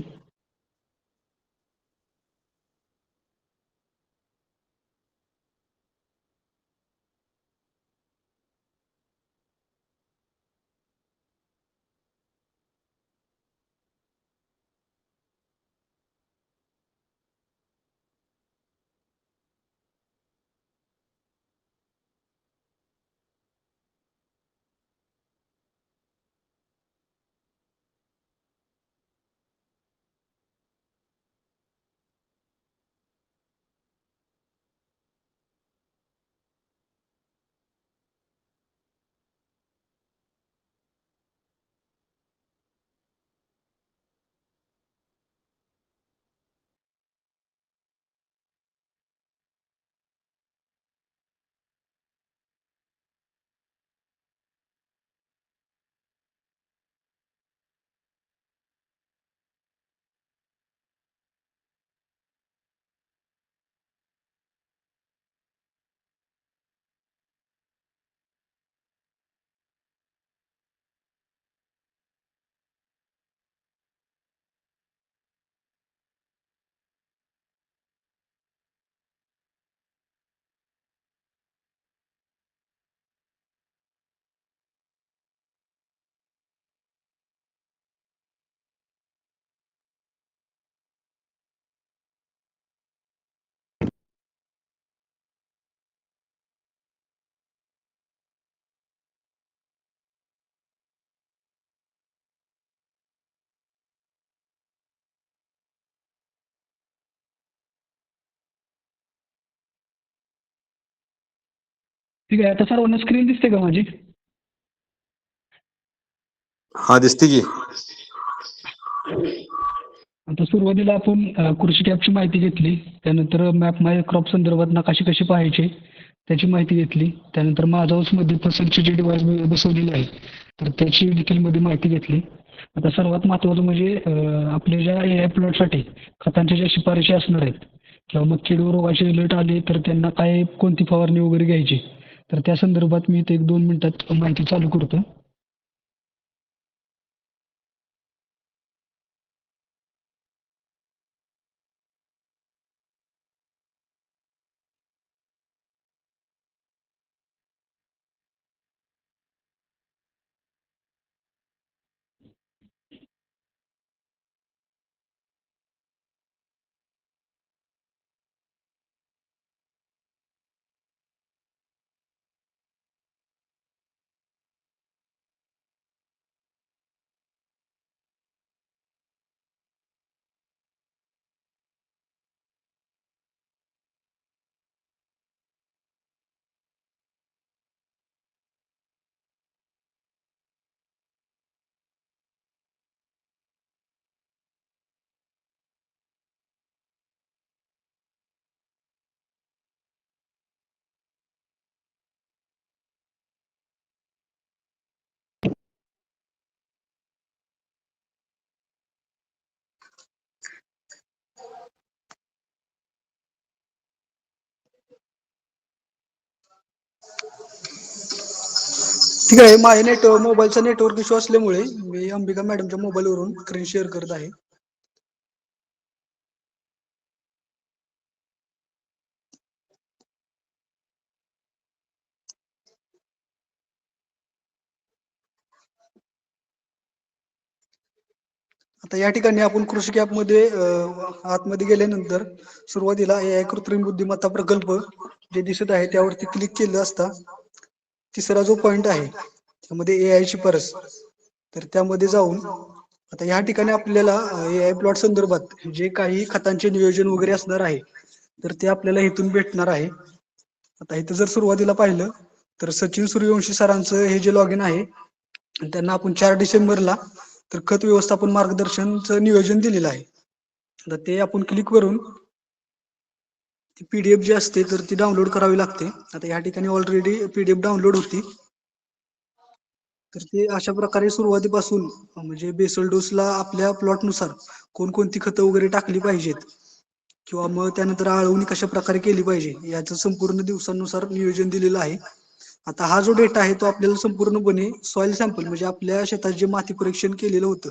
ठीक आहे. आता सर्वांना स्क्रीन दिसते का माझी? हा दिसते की. आता सुरुवातीला आपण कृषी कॅपची माहिती घेतली. त्यानंतर मॅप माय क्रॉप संदर्भात नकाशे कसे पाहायचे त्याची माहिती घेतली. त्यानंतर माझा हाऊसमध्ये फसलचे जे डिव्हाइस बसवलेले आहे तर त्याची डिटेलमध्ये माहिती घेतली. आता सर्वात महत्त्वाचं म्हणजे आपल्या ज्या AI प्लॉटसाठी खतांच्या ज्या शिफारशी असणार आहेत किंवा मग कीड व रोगाचे अलर्ट आले तर त्यांना काय कोणती फवारणी वगैरे घ्यायची तर त्या संदर्भात मी इथे 1-2 मिनिटात माहिती चालू करतो. ठीक आहे. माझ्या मोबाईलचा नेटवर्क इश्यू असल्यामुळे मी अंबिका मॅडमच्या मोबाईलवरून स्क्रीन शेअर करत आहे. आता या ठिकाणी आपण कृषी कॅपमध्ये आतमध्ये गेल्यानंतर सुरुवातीला AI कृत्रिम बुद्धिमत्ता प्रकल्प जे दिसत आहे त्यावरती क्लिक केलं असता तिसरा जो पॉइंट आहे त्यामध्ये AI ची परस, तर त्यामध्ये जाऊन आता या ठिकाणी आपल्याला AI प्लॉट संदर्भात जे काही खतांचे नियोजन वगैरे असणार आहे तर ते आपल्याला इथून भेटणार आहे. आता इथं जर सुरुवातीला पाहिलं तर सचिन सूर्यवंशी सरांचं हे जे लॉगिन आहे त्यांना आपण 4 डिसेंबरला तर खत व्यवस्थापन मार्गदर्शनचं नियोजन दिलेलं आहे. आता ते आपण क्लिक करून ती PDF जी असते तर ती डाउनलोड करावी लागते. आता या ठिकाणी ऑलरेडी PDF डाउनलोड होती. तर ते अशा प्रकारे सुरुवातीपासून म्हणजे बेसल डोसला आपल्या प्लॉटनुसार कोणकोणती खतं वगैरे टाकली पाहिजेत किंवा मग त्यानंतर आळवणी कशा प्रकारे केली पाहिजे याचं संपूर्ण दिवसानुसार नियोजन दिलेलं आहे. आता हा जो डेटा आहे तो आपल्याला संपूर्णपणे सॉइल सॅम्पल म्हणजे आपल्या शेतात जे माती परीक्षण केलेलं होतं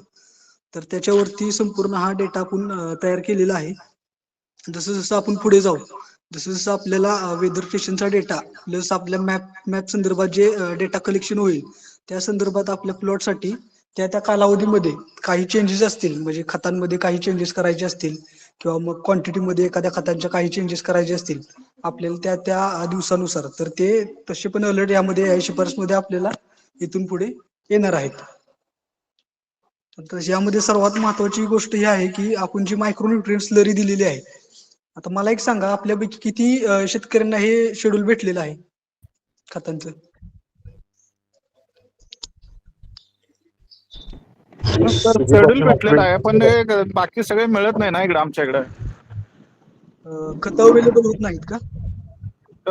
तर त्याच्यावरती संपूर्ण हा डेटा आपण तयार केलेला आहे. जसं जसं आपण पुढे जाऊ जसं जसं आपल्याला वेदर स्टेशनचा डेटा प्लस आपल्या मॅप संदर्भात जे डेटा कलेक्शन होईल त्या संदर्भात आपल्या प्लॉटसाठी त्या कालावधीमध्ये काही चेंजेस असतील म्हणजे खतांमध्ये काही चेंजेस करायचे असतील किंवा मग क्वांटिटीमध्ये एखाद्या खतांच्या काही चेंजेस करायचे असतील आपल्याला त्या दिवसानुसार तर ते तसे पण अलर्ट यामध्ये या शिफारसमध्ये आपल्याला इथून पुढे येणार आहेत. तर यामध्ये सर्वात महत्वाची गोष्ट ही आहे की आपण जी मायक्रोन्यूट्रिएंट स्लरी दिलेली आहे. आता मला एक सांगा आपल्यापैकी किती शेतकऱ्यांना हे शेड्यूल भेटलेलं आहे खतांचं? तर शेड्यूल भेटलेलं आहे पण हे बाकी सगळे मिळत नाही ना इकडे आमच्या इकडे. खतं अवेलेबल होत नाहीत का?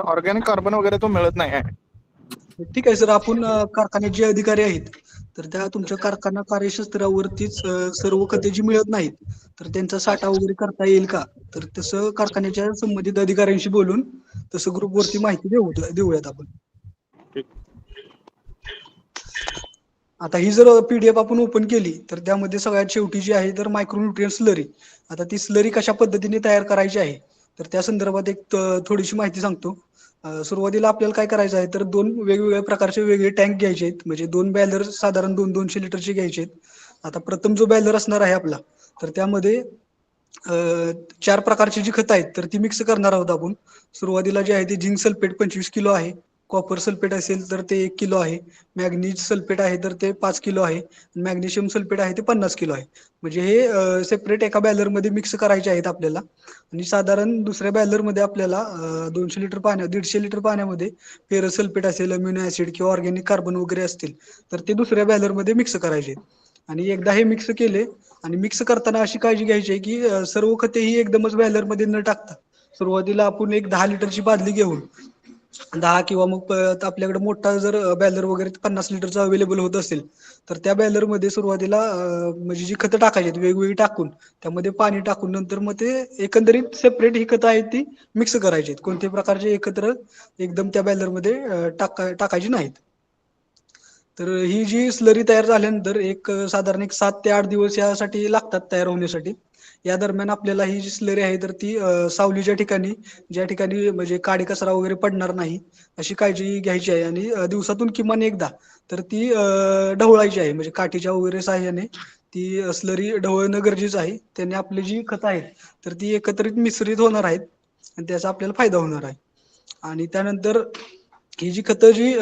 ऑर्गॅनिक कार्बन वगैरे तो मिळत नाही आहे. ठीक आहे सर, आपण कारखान्यात जे अधिकारी आहेत तर त्या तुमच्या कारखाना कार्यक्षेत्रावरतीच सर्व खते जी मिळत नाहीत तर त्यांचा साठा वगैरे करता येईल का? तर तसं कारखान्याच्या संबंधित अधिकाऱ्यांशी बोलून तसं ग्रुपवरती माहिती देऊयात आपण. आता ही जर PDF आपण ओपन केली तर त्यामध्ये सगळ्यात शेवटी जी आहे तर मायक्रोन्यूट्रिएंट स्लरी. आता ती स्लरी कशा पद्धतीने तयार करायची आहे तर त्या संदर्भात एक थोडीशी माहिती सांगतो. सुरुवातीला आपल्याला काय करायचं आहे तर 2 वेगवेगळ्या प्रकारचे वेगळे टँक घ्यायचे आहेत म्हणजे 2 बॅलर साधारण 200 लिटरचे घ्यायचे आहेत. आता प्रथम जो बॅलर असणार आहे आपला तर त्यामध्ये 4 प्रकारची जी खतं आहेत तर ती मिक्स करणार आहोत आपण. सुरुवातीला जे आहे ते झिंक सल्फेट 25 किलो आहे, कॉपर सल्फेट असेल तर ते 1 किलो आहे, मॅग्नीज सल्फेट आहे तर ते 5 किलो आहे, मॅग्नेशियम सल्फेट आहे ते 50 किलो आहे. म्हणजे हे सेपरेट एका बॅलरमध्ये मिक्स करायचे आहेत आपल्याला आणि साधारण दुसऱ्या बॅलरमध्ये आपल्याला 150 लिटर पाण्यामध्ये फेरस सल्फेट असेल, अमिनो ऍसिड किंवा ऑर्गॅनिक कार्बन वगैरे असतील तर ते दुसऱ्या बॅलरमध्ये मिक्स करायचे आणि एकदा हे मिक्स केले आणि मिक्स करताना अशी काळजी घ्यायची आहे की सर्व खते ही एकदमच बॅलरमध्ये न टाकता सुरुवातीला आपण एक 10 लिटरची बादली घेऊन 10 किंवा मग आपल्याकडे मोठा जर बॅलर वगैरे 50 लिटरचा अवेलेबल होत असेल तर त्या बॅलरमध्ये सुरुवातीला म्हणजे जी खतं टाकायची आहेत वेगवेगळी टाकून त्यामध्ये पाणी टाकून नंतर मग ते एकंदरीत सेपरेट ही खतं आहेत ती मिक्स करायची आहेत. कोणत्याही प्रकारचे एकत्र एकदम त्या बॅलरमध्ये टाकायची नाहीत. तर ही जी स्लरी तयार झाल्यानंतर साधारण 7 ते 8 दिवस यासाठी लागतात तयार होण्यासाठी. या दरम्यान आपल्याला ही जी स्लरी आहे तर ती सावलीच्या ठिकाणी ज्या ठिकाणी म्हणजे काडी कचरा वगैरे पडणार नाही अशी काळजी घ्यायची आहे आणि दिवसातून किमान एकदा तर ती ढवळायची आहे म्हणजे काठीच्या वगैरे साहाय्याने ती स्लरी ढवळणं गरजेचं आहे. त्याने आपली जी खतं आहेत तर ती एकत्रित मिश्रित होणार आहेत आणि त्याचा आपल्याला फायदा होणार आहे. आणि त्यानंतर ही जी खतं जी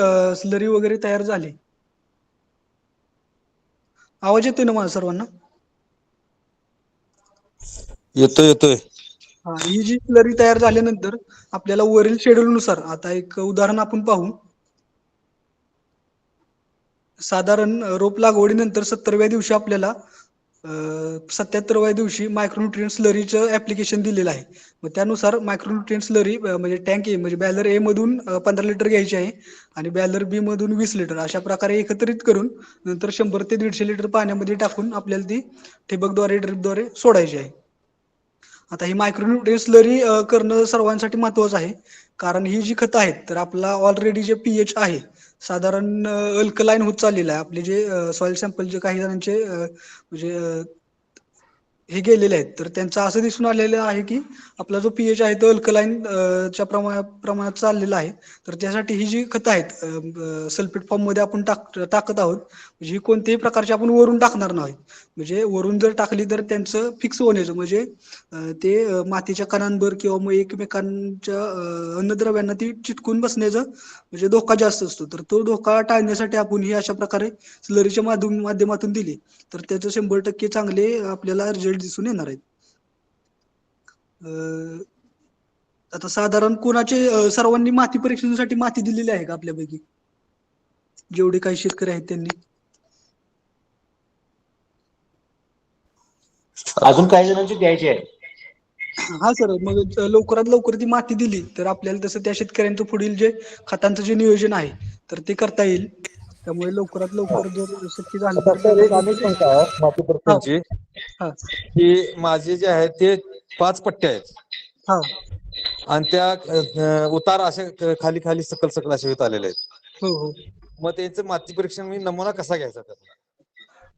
स्लरी वगैरे तयार झाली. आवाज येतोय ना माझा सर्वांना? येतोय. ही जी स्लरी तयार झाल्यानंतर आपल्याला वरील शेड्यूल नुसार आता एक उदाहरण आपण पाहू. साधारण रोप लागवडीनंतर 70व्या दिवशी आपल्याला 77व्या दिवशी मायक्रोन्यूट्रिएंट स्लरीचं ऍप्लिकेशन दिलेलं आहे. मग त्यानुसार मायक्रोन्यूट्रिएंट स्लरी म्हणजे टँक ए म्हणजे बॅलर ए मधून 15 लिटर घ्यायची आहे आणि बॅलर बी मधून 20 लिटर अशा प्रकारे एकत्रित करून नंतर 100 ते 150 लिटर पाण्यामध्ये टाकून आपल्याला ती ठिबकद्वारे ड्रिपद्वारे सोडायची आहे. आता ही मायक्रोन्यूट्रिएंट स्लरी करणं सर्वांसाठी महत्वाचं आहे कारण ही जी खतं आहेत तर आपला ऑलरेडी जे pH आहे साधारण अल्कलाईन होत चाललेलं आहे. आपले जे सॉइल सॅम्पल जे काही जणांचे म्हणजे हे गेलेले आहेत, तर त्यांचं असं दिसून आलेलं आहे की आपला जो पीएच आहे तो अल्कलाईन च्या प्रमाणात चाललेला आहे. तर त्यासाठी ही जी खतं आहेत सल्फेट फॉर्म मध्ये आपण टाकत आहोत, म्हणजे ही कोणत्याही प्रकारची आपण वरून टाकणार नाही. म्हणजे वरून जर टाकली तर त्यांचं फिक्स होण्याचं म्हणजे ते मातीच्या कणांवर किंवा मग एकमेकांच्या अन्नद्रव्यांना ती चिटकून बसण्याचं म्हणजे धोका जास्त असतो. तर तो धोका टाळण्यासाठी आपण ही अशा प्रकारे स्लरीच्या माध्यमातून दिली तर त्याचं 100% चांगले आपल्याला रिझल्ट दिसून येणार आहेत. आता साधारण कोणाचे सर्वांनी माती परीक्षणासाठी माती दिलेली आहे का आपल्यापैकी, जेवढे काही शेतकरी आहेत त्यांनी? अजून काही जणांची द्यायची आहे. हा सर, मग लवकरात लवकर ती माती दिली तर आपल्याला तसं त्या शेतकऱ्यांचं पुढील जे खतांचं जे नियोजन आहे तर ते करता येईल. त्यामुळे लवकरात लवकर जर शक्य झालं तर सर एक अनेक शंका आहे माती हा परीक्षणची, हा की माझे जे आहे ते 5 पट्टे आहेत हा आणि त्या उतार असे खाली खाली सकल सकल असे होत आलेले आहेत. हो हो. मग त्यांचं माती परीक्षण मी नमुना कसा घ्यायचा त्यातला?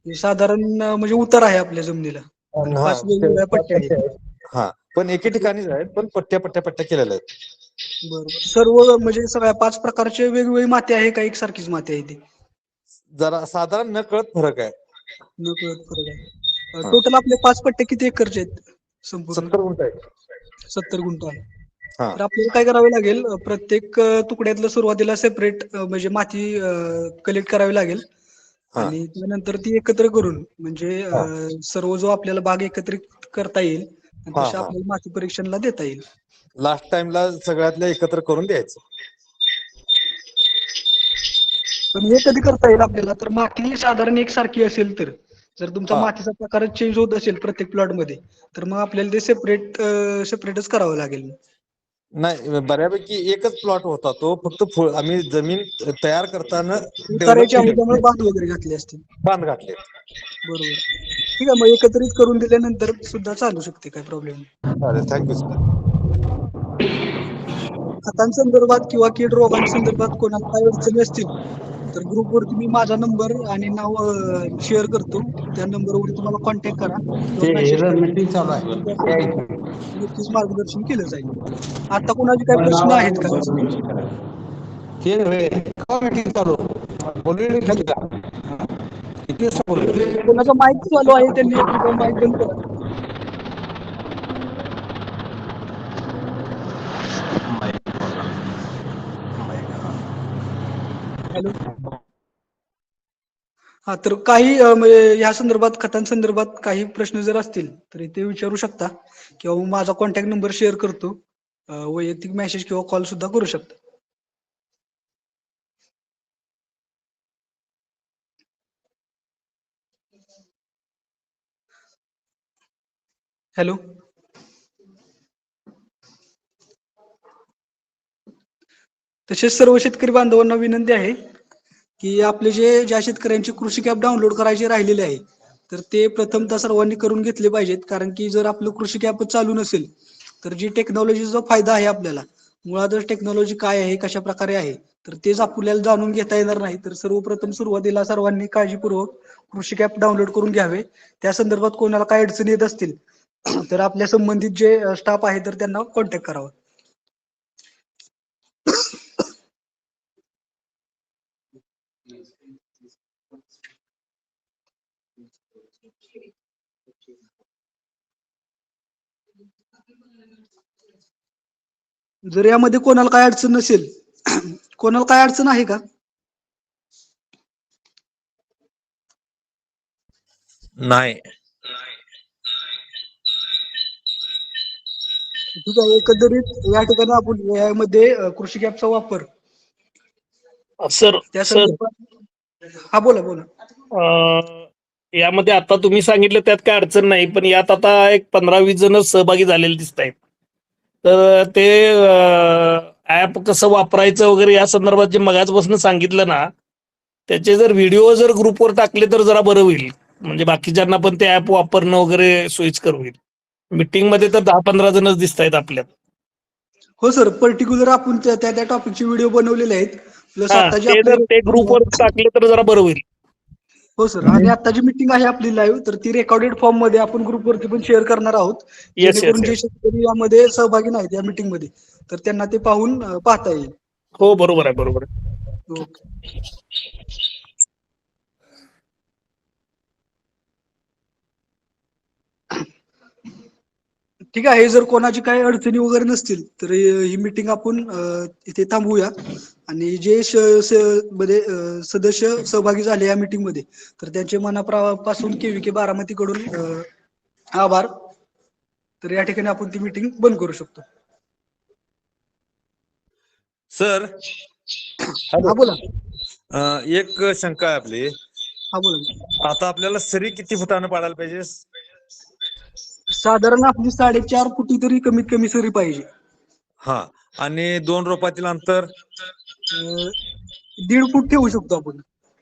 हे साधारण म्हणजे उतार आहे आपल्या जमिनीला आणि हा 5 वेगवेगळ्या पाच पट्ट्या आहेत. हा, पण एके ठिकाणीच आहेत, पण पट्ट्या पट्ट्या पट्ट्या केलेल्या आहेत. बरोबर. सर्व म्हणजे सगळ्या 5 प्रकारचे वेगवेगळी माती आहे का एकसारखीच माती आहे ती? जरा साधारण न कळत फरक आहे. न कळत फरक आहे. हा. टोटल आपले 5 पट्टे किती एकरचे आहेत संपूर्ण? 70 गुंठ आहे. 70 गुंठ आहे. हा तर आपल्याला काय करावे लागेल, प्रत्येक तुकड्यातलं सुरुवातीला सेपरेट म्हणजे माती कलेक्ट करावी लागेल हा आणि त्यानंतर ती एकत्र करून म्हणजे हा सर्व जो आपल्याला बाग एकत्रित करता येईल आणि हा तशा हा आपल्याला माती परीक्षणला देता येईल. लास्ट टाइमला सगळ्यातल्या एकत्र करून द्यायचं. पण हे कधी करता येईल आपल्याला, तर माती साधारण एकसारखी असेल तर. जर तुमचा हा मातीचा प्रकार चेंज होत असेल प्रत्येक प्लॉट मध्ये तर मग आपल्याला ते सेपरेटच करावं लागेल. नाही, बऱ्यापैकी एकच प्लॉट होता तो, फक्त आम्ही जमीन तयार करताना डेव्हलप उतारायचे आहे केली, त्यामुळे बांध वगैरे घातले असतील. बांध घातले. बरोबर. ठीक आहे, मग एकत्रित करून दिल्यानंतर सुद्धा चालू शकते, काही प्रॉब्लेम नाही. चालेल, थँक्यू सर. खतांसंदर्भात किंवा कीड रोगांसंदर्भात कोणाला काही अडचणी असतील तर ग्रुपवरती मी माझा नंबर आणि नाव शेअर करतो. त्या नंबरवर तुम्हाला कॉन्टॅक्ट करा किंवा मेसेज करा. मीटिंग चालू आहे. नक्कीच मार्गदर्शन केलं जाईल. आता कोणाचे काही प्रश्न आहेत का? ते नव्हे, मीटिंग चालू बोलू किती वाजता बोलू? कोणाचा माईक चालू आहे त्यांनी कृपया माईक बंद करा. हॅलो. हा, तर काही म्हणजे या संदर्भात खतांसंदर्भात काही प्रश्न जर असतील तर इथे विचारू शकता किंवा मग माझा कॉन्टॅक्ट नंबर शेअर करतो. वैयक्तिक मेसेज किंवा कॉल सुद्धा करू शकता. हॅलो. तसेच सर्व शेतकरी बांधवांना विनंती आहे की आपले ज्या शेतकऱ्यांचे कृषी कॅप डाउनलोड करायचे राहिलेले आहे तर ते प्रथमतः सर्वांनी करून घेतले पाहिजेत. कारण की जर आपलं कृषी कॅप चालू नसेल तर जी टेक्नॉलॉजीचा फायदा आहे आपल्याला, मुळातच टेक्नॉलॉजी काय आहे, कशा प्रकारे आहे, तर तेच आपल्याला जाणून घेता येणार नाही. तर सर्वप्रथम सुरुवातीला सर्वांनी काळजीपूर्वक कृषी कॅप डाउनलोड करून घ्यावे. त्या संदर्भात कोणाला काही अडचणी येत असतील तर आपल्या संबंधित जे स्टाफ आहे तर त्यांना कॉन्टॅक्ट करावा. जर यामध्ये कोणाला काय अडचण नसेल, कोणाला काय अडचण आहे का? नाही. ठीक आहे, एकंदरीत या ठिकाणी आपण यामध्ये कृषी कॅपचा वापर सर त्या सर संदर्भात. हा, बोला बोला. यामध्ये आता तुम्ही सांगितलं त्यात काय अडचण नाही, पण यात आता एक 15-20 जण सहभागी झालेले दिसत आहेत. तर ते ऍप कसं वापरायचं वगैरे या संदर्भात जे मगाचपासून सांगितलं ना, त्याचे जर व्हिडिओ जर ग्रुपवर टाकले तर जरा बरं होईल. म्हणजे बाकीच्यांना पण ते ऍप वापरणं वगैरे सोयीस्कर होईल. मीटिंग मध्ये तर 10-15 जणच दिसत आहेत आपल्यात. हो सर, पर्टिक्युलर आपण त्या टॉपिकचे व्हिडिओ बनवलेले आहेत. प्लस हा, आता जे ते जर ते आपले ग्रुपवर टाकले तर जरा बरं होईल. हो सर. आणि आता जी मीटिंग आहे आपली लाईव्ह, तर ती रेकॉर्डेड फॉर्म मध्ये आपण ग्रुपवरती पण शेअर करणार आहोत, येस येस जेणेकरून जे येस. शेतकरी यामध्ये सहभागी नाहीत या मीटिंग मध्ये, तर त्यांना ते पाहून पाहता येईल. हो बरोबर आहे, बरोबर आहे. ओके. ठीक आहे. जर कोणाची काही अडचणी वगैरे नसतील तर ही मीटिंग आपण इथे थांबवूया. आणि जे मध्ये सदस्य सहभागी झाले या मीटिंग मध्ये, तर त्यांचे मनापासून KVK बारामती कडून आभार. तर या ठिकाणी आपण ती मीटिंग बंद करू शकतो. सर हा बोला. एक शंका आहे आपली. हा बोला. आता आपल्याला सरी किती फुटानं पाडायला पाहिजे? साधारण आपली 4.5 फुटी तरी कमीत कमी सरी पाहिजे. हा. आणि 2 रोपातील अंतर 1.5 फूट ठेवू शकतो आपण.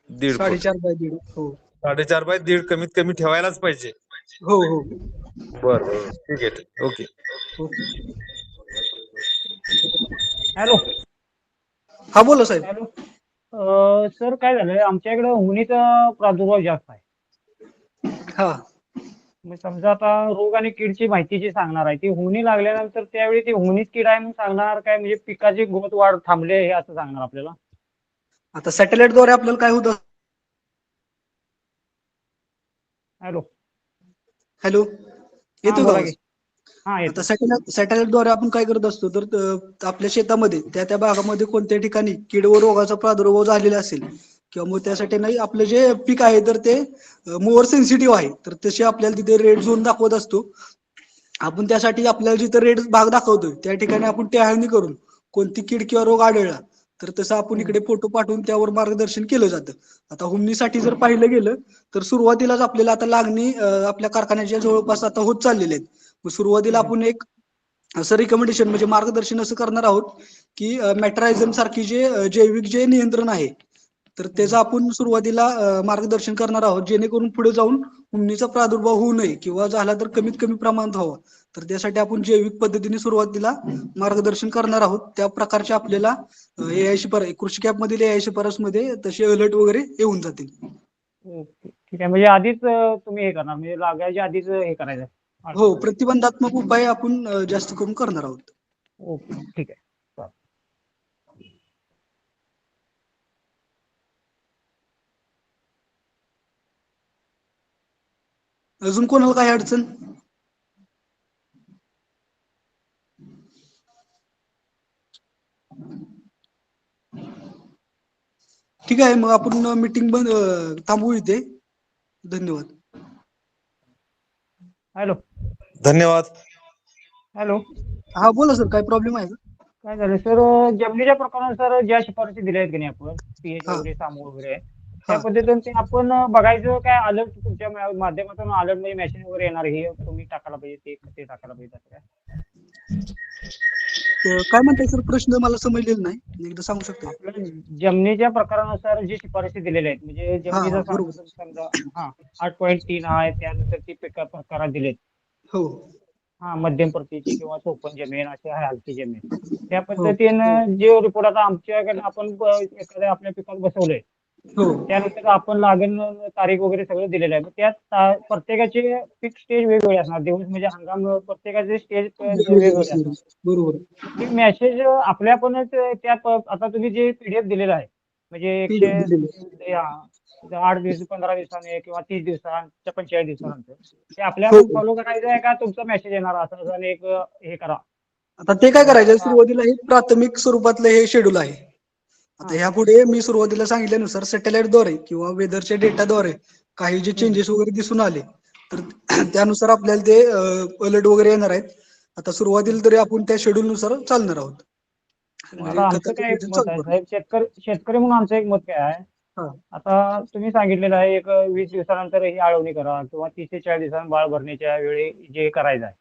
1.5 फूट. 4.5 बाय 1.5. हो 4.5 बाय 1.5 कमीत कमी ठेवायलाच पाहिजे. हो हो. बरं ठीक आहे. ओके. हॅलो. हा बोला साहेब. हॅलो. सर काय झालंय, आमच्याकडे हुनीचा प्रादुर्भाव जास्त आहे. हा. मग समजा आता रोग आणि कीडची माहिती जी सांगणार आहे, ती हुनी लागल्यानंतर त्यावेळी ती हुनीच कीड आहे म्हणून सांगणार काय, म्हणजे पिकाची ग्रोथ वाढ थांबले हे असं सांगणार आपल्याला? आता सॅटेलाइट द्वारे आपल्याला काय होतं? हॅलो. हॅलो, हा येतो का बोला आवाज? की. हा आता येतो. सॅटेलाइट द्वारे आपण काय करत असतो, तर आपल्या शेतामध्ये त्या भागामध्ये कोणत्या ठिकाणी कीड व रोगाचा प्रादुर्भाव झालेला असेल, किंवा मग त्यासाठी नाही आपलं जे पीक आहे तर ते मोर सेन्सिटिव्ह आहे, तर तसे आपल्याला तिथे रेड झोन दाखवत असतो. आपण त्यासाठी आपल्याला जिथे रेड भाग दाखवतोय त्या ठिकाणी आपण टॅहळणी करून कोणती कीड किंवा रोग आढळला तर तसं आपण इकडे फोटो पाठवून त्यावर मार्गदर्शन केलं जातं. आता हुमणीसाठी जर पाहिलं गेलं तर सुरुवातीलाच आपल्याला आता लागणी आपल्या कारखान्याच्या जवळपास आता होत चाललेले आहेत. मग सुरुवातीला आपण एक असं रिकमेंडेशन म्हणजे मार्गदर्शन असं करणार आहोत की मॅट्रायझम सारखी जे जैविक जे नियंत्रण आहे तर त्याचं आपण सुरुवातीला मार्गदर्शन करणार आहोत, जेणेकरून पुढे जाऊन हुमणीचा प्रादुर्भाव होऊ नये किंवा झाला तर कमीत कमी प्रमाणात व्हावा. तर त्यासाठी आपण जैविक पद्धतीने सुरुवातीला मार्गदर्शन करणार आहोत. त्या प्रकारच्या आपल्याला AI शिफारस कृषी कॅप मधील AI शिफारस मध्ये तसे अलर्ट वगैरे येऊन जातील. ओके ठीक आहे. म्हणजे आधीच तुम्ही हे करणार, म्हणजे लागायच्या आधीच हे करायचं. हो, प्रतिबंधात्मक उपाय आपण जास्त करून करणार आहोत. ओके ठीक आहे. अजून कोणाला काही अडचण? ठीक आहे, मग आपण मीटिंग बंद थांबवू इथे. धन्यवाद. हॅलो. धन्यवाद. हॅलो. हा बोला सर, काय प्रॉब्लेम आहे का? काय झालं सर, जमिनीच्या प्रकारानुसार ज्या शिफारसी दिल्या आहेत की नाही आपण, पीएच हा. वगैरे सामू वगैरे, हा. त्या पद्धतीने ते आपण बघायचं काय, अलर्ट तुमच्या माध्यमातून अलर्ट म्हणजे मेसेज वगैरे येणार, हे तुम्ही टाकायला पाहिजे, ते टाकायला पाहिजे असं काय? काय म्हणताय सर, प्रश्न मला समजलेला नाही, एकदा सांगू शकता? आपल्या जमिनीच्या प्रकारानुसार जी शिफारसी दिलेल्या आहेत, म्हणजे हा जमिनीचा बरोबर. समजा 8.3 आहे, त्यानंतर ती पिका प्रकारात दिलेत. हो मध्यम प्रतीची किंवा चोपन जमीन अशी आहे, हलकी जमीन. त्या हो पद्धतीनं जे रिपोर्ट आता आमच्याकडे आपण एखाद्या आपल्या पिकात बसवलंय, हो त्यानंतर आपण लागण तारीख वगैरे सगळं दिलेलं आहे. त्यात प्रत्येकाचे पीक स्टेज वेगवेगळे असणार, दिवस म्हणजे हंगाम प्रत्येकाचे स्टेज वेगवेगळे असणार. बरोबर. ते मेसेज आपल्यापणच त्यात आता तुम्ही जे PDF दिलेलं आहे, म्हणजे PDF दिलेलं. 8 दिवस, 15 दिवसाने किंवा 30 दिवसांच्या 45 दिवसानंतर ते आपल्या हो. आपण फॉलो करायचं आहे का तुमचा मेसेज येणार असं आणि एक हे करा? आता ते काय करायचं, सुरुवातीला हे प्राथमिक स्वरूपातलं हे शेड्यूल आहे. आता ह्यापुढे मी सुरुवातीला सांगितल्यानुसार सॅटेलाइट द्वारे किंवा वेदरच्या डेटाद्वारे काही जे चेंजेस वगैरे दिसून आले तर त्यानुसार आपल्याला ते अलर्ट वगैरे येणार आहेत. आता सुरुवातीला तरी आपण त्या शेड्यूल नुसार चालणार आहोत. म्हणजे आता आमचं खताचं काय नियोजन मत चालू आहे करणार. साहेब, शेतकरी म्हणून आमचं एक मत काय आहे, हा. आता तुम्ही सांगितलेलं आहे एक 20 दिवसानंतर ही आळवणी करा किंवा 30 ते 40 दिवसांनी बाळ भरण्याच्या वेळी जे करायचं आहे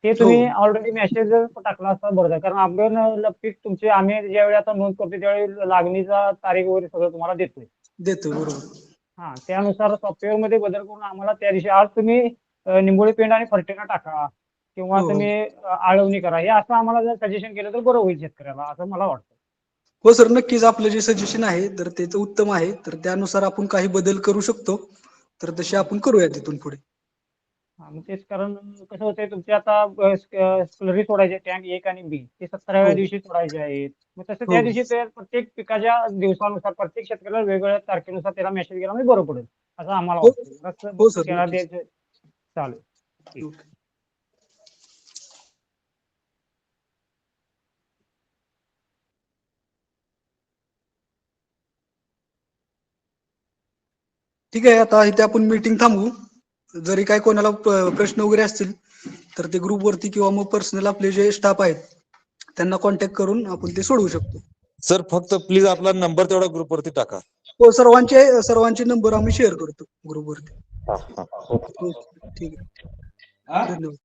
ते हो तुम्ही ऑलरेडी मेसेज टाकला असता बरं आहे. कारण आपण पीक तुमचे आम्ही ज्यावेळी आता नोंद करतो त्यावेळी लागणीचा तारीख वगैरे सगळं तुम्हाला देतोय. देतो बरोबर. त्यानुसार सॉफ्टवेअर मध्ये बदल करून आम्हाला त्या दिवशी आज तुम्ही निंबोळी पेंड आणि फर्टिगा टाका किंवा हो तुम्ही आळवणी करा, हे असं आम्हाला जर सजेशन केलं तर बरं होईल शेतकऱ्याला, असं मला वाटतं. हो सर, नक्कीच आपलं जे सजेशन आहे तर त्याचं उत्तम आहे, तर त्यानुसार आपण काही बदल करू शकतो, तर तसे आपण करूया तिथून पुढे. हा, मग तेच कारण कसं होतंय तुमचे आता स्लरी सोडायचे टँक 1 आणि बी ते 17व्या हो. दिवशी सोडायचे आहेत. मग तसं हो. त्या दिवशी ते प्रत्येक पिकाच्या दिवसानुसार प्रत्येक शेतकऱ्याला वेगवेगळ्या तारखेनुसार त्याला मेसेज गेला म्हणजे बरं पडेल असं आम्हाला हो. वाटतं. जरासं हो सर, त्याला नक्कीच. द्यायचं चालेल. ठीक. ओके. ठीक आहे, आता इथे आपण मीटिंग थांबवू. जरी काय कोणाला प्रश्न वगैरे असतील तर ते ग्रुपवरती किंवा मग पर्सनल आपले जे स्टाफ आहेत त्यांना कॉन्टॅक्ट करून आपण ते सोडवू शकतो. सर फक्त प्लीज आपला नंबर तेवढा ग्रुपवरती टाका. हो, सर्वांचे नंबर आम्ही शेअर करतो ग्रुपवरती. हा, हा. ओके. ओके, ठीक आहे. धन्यवाद.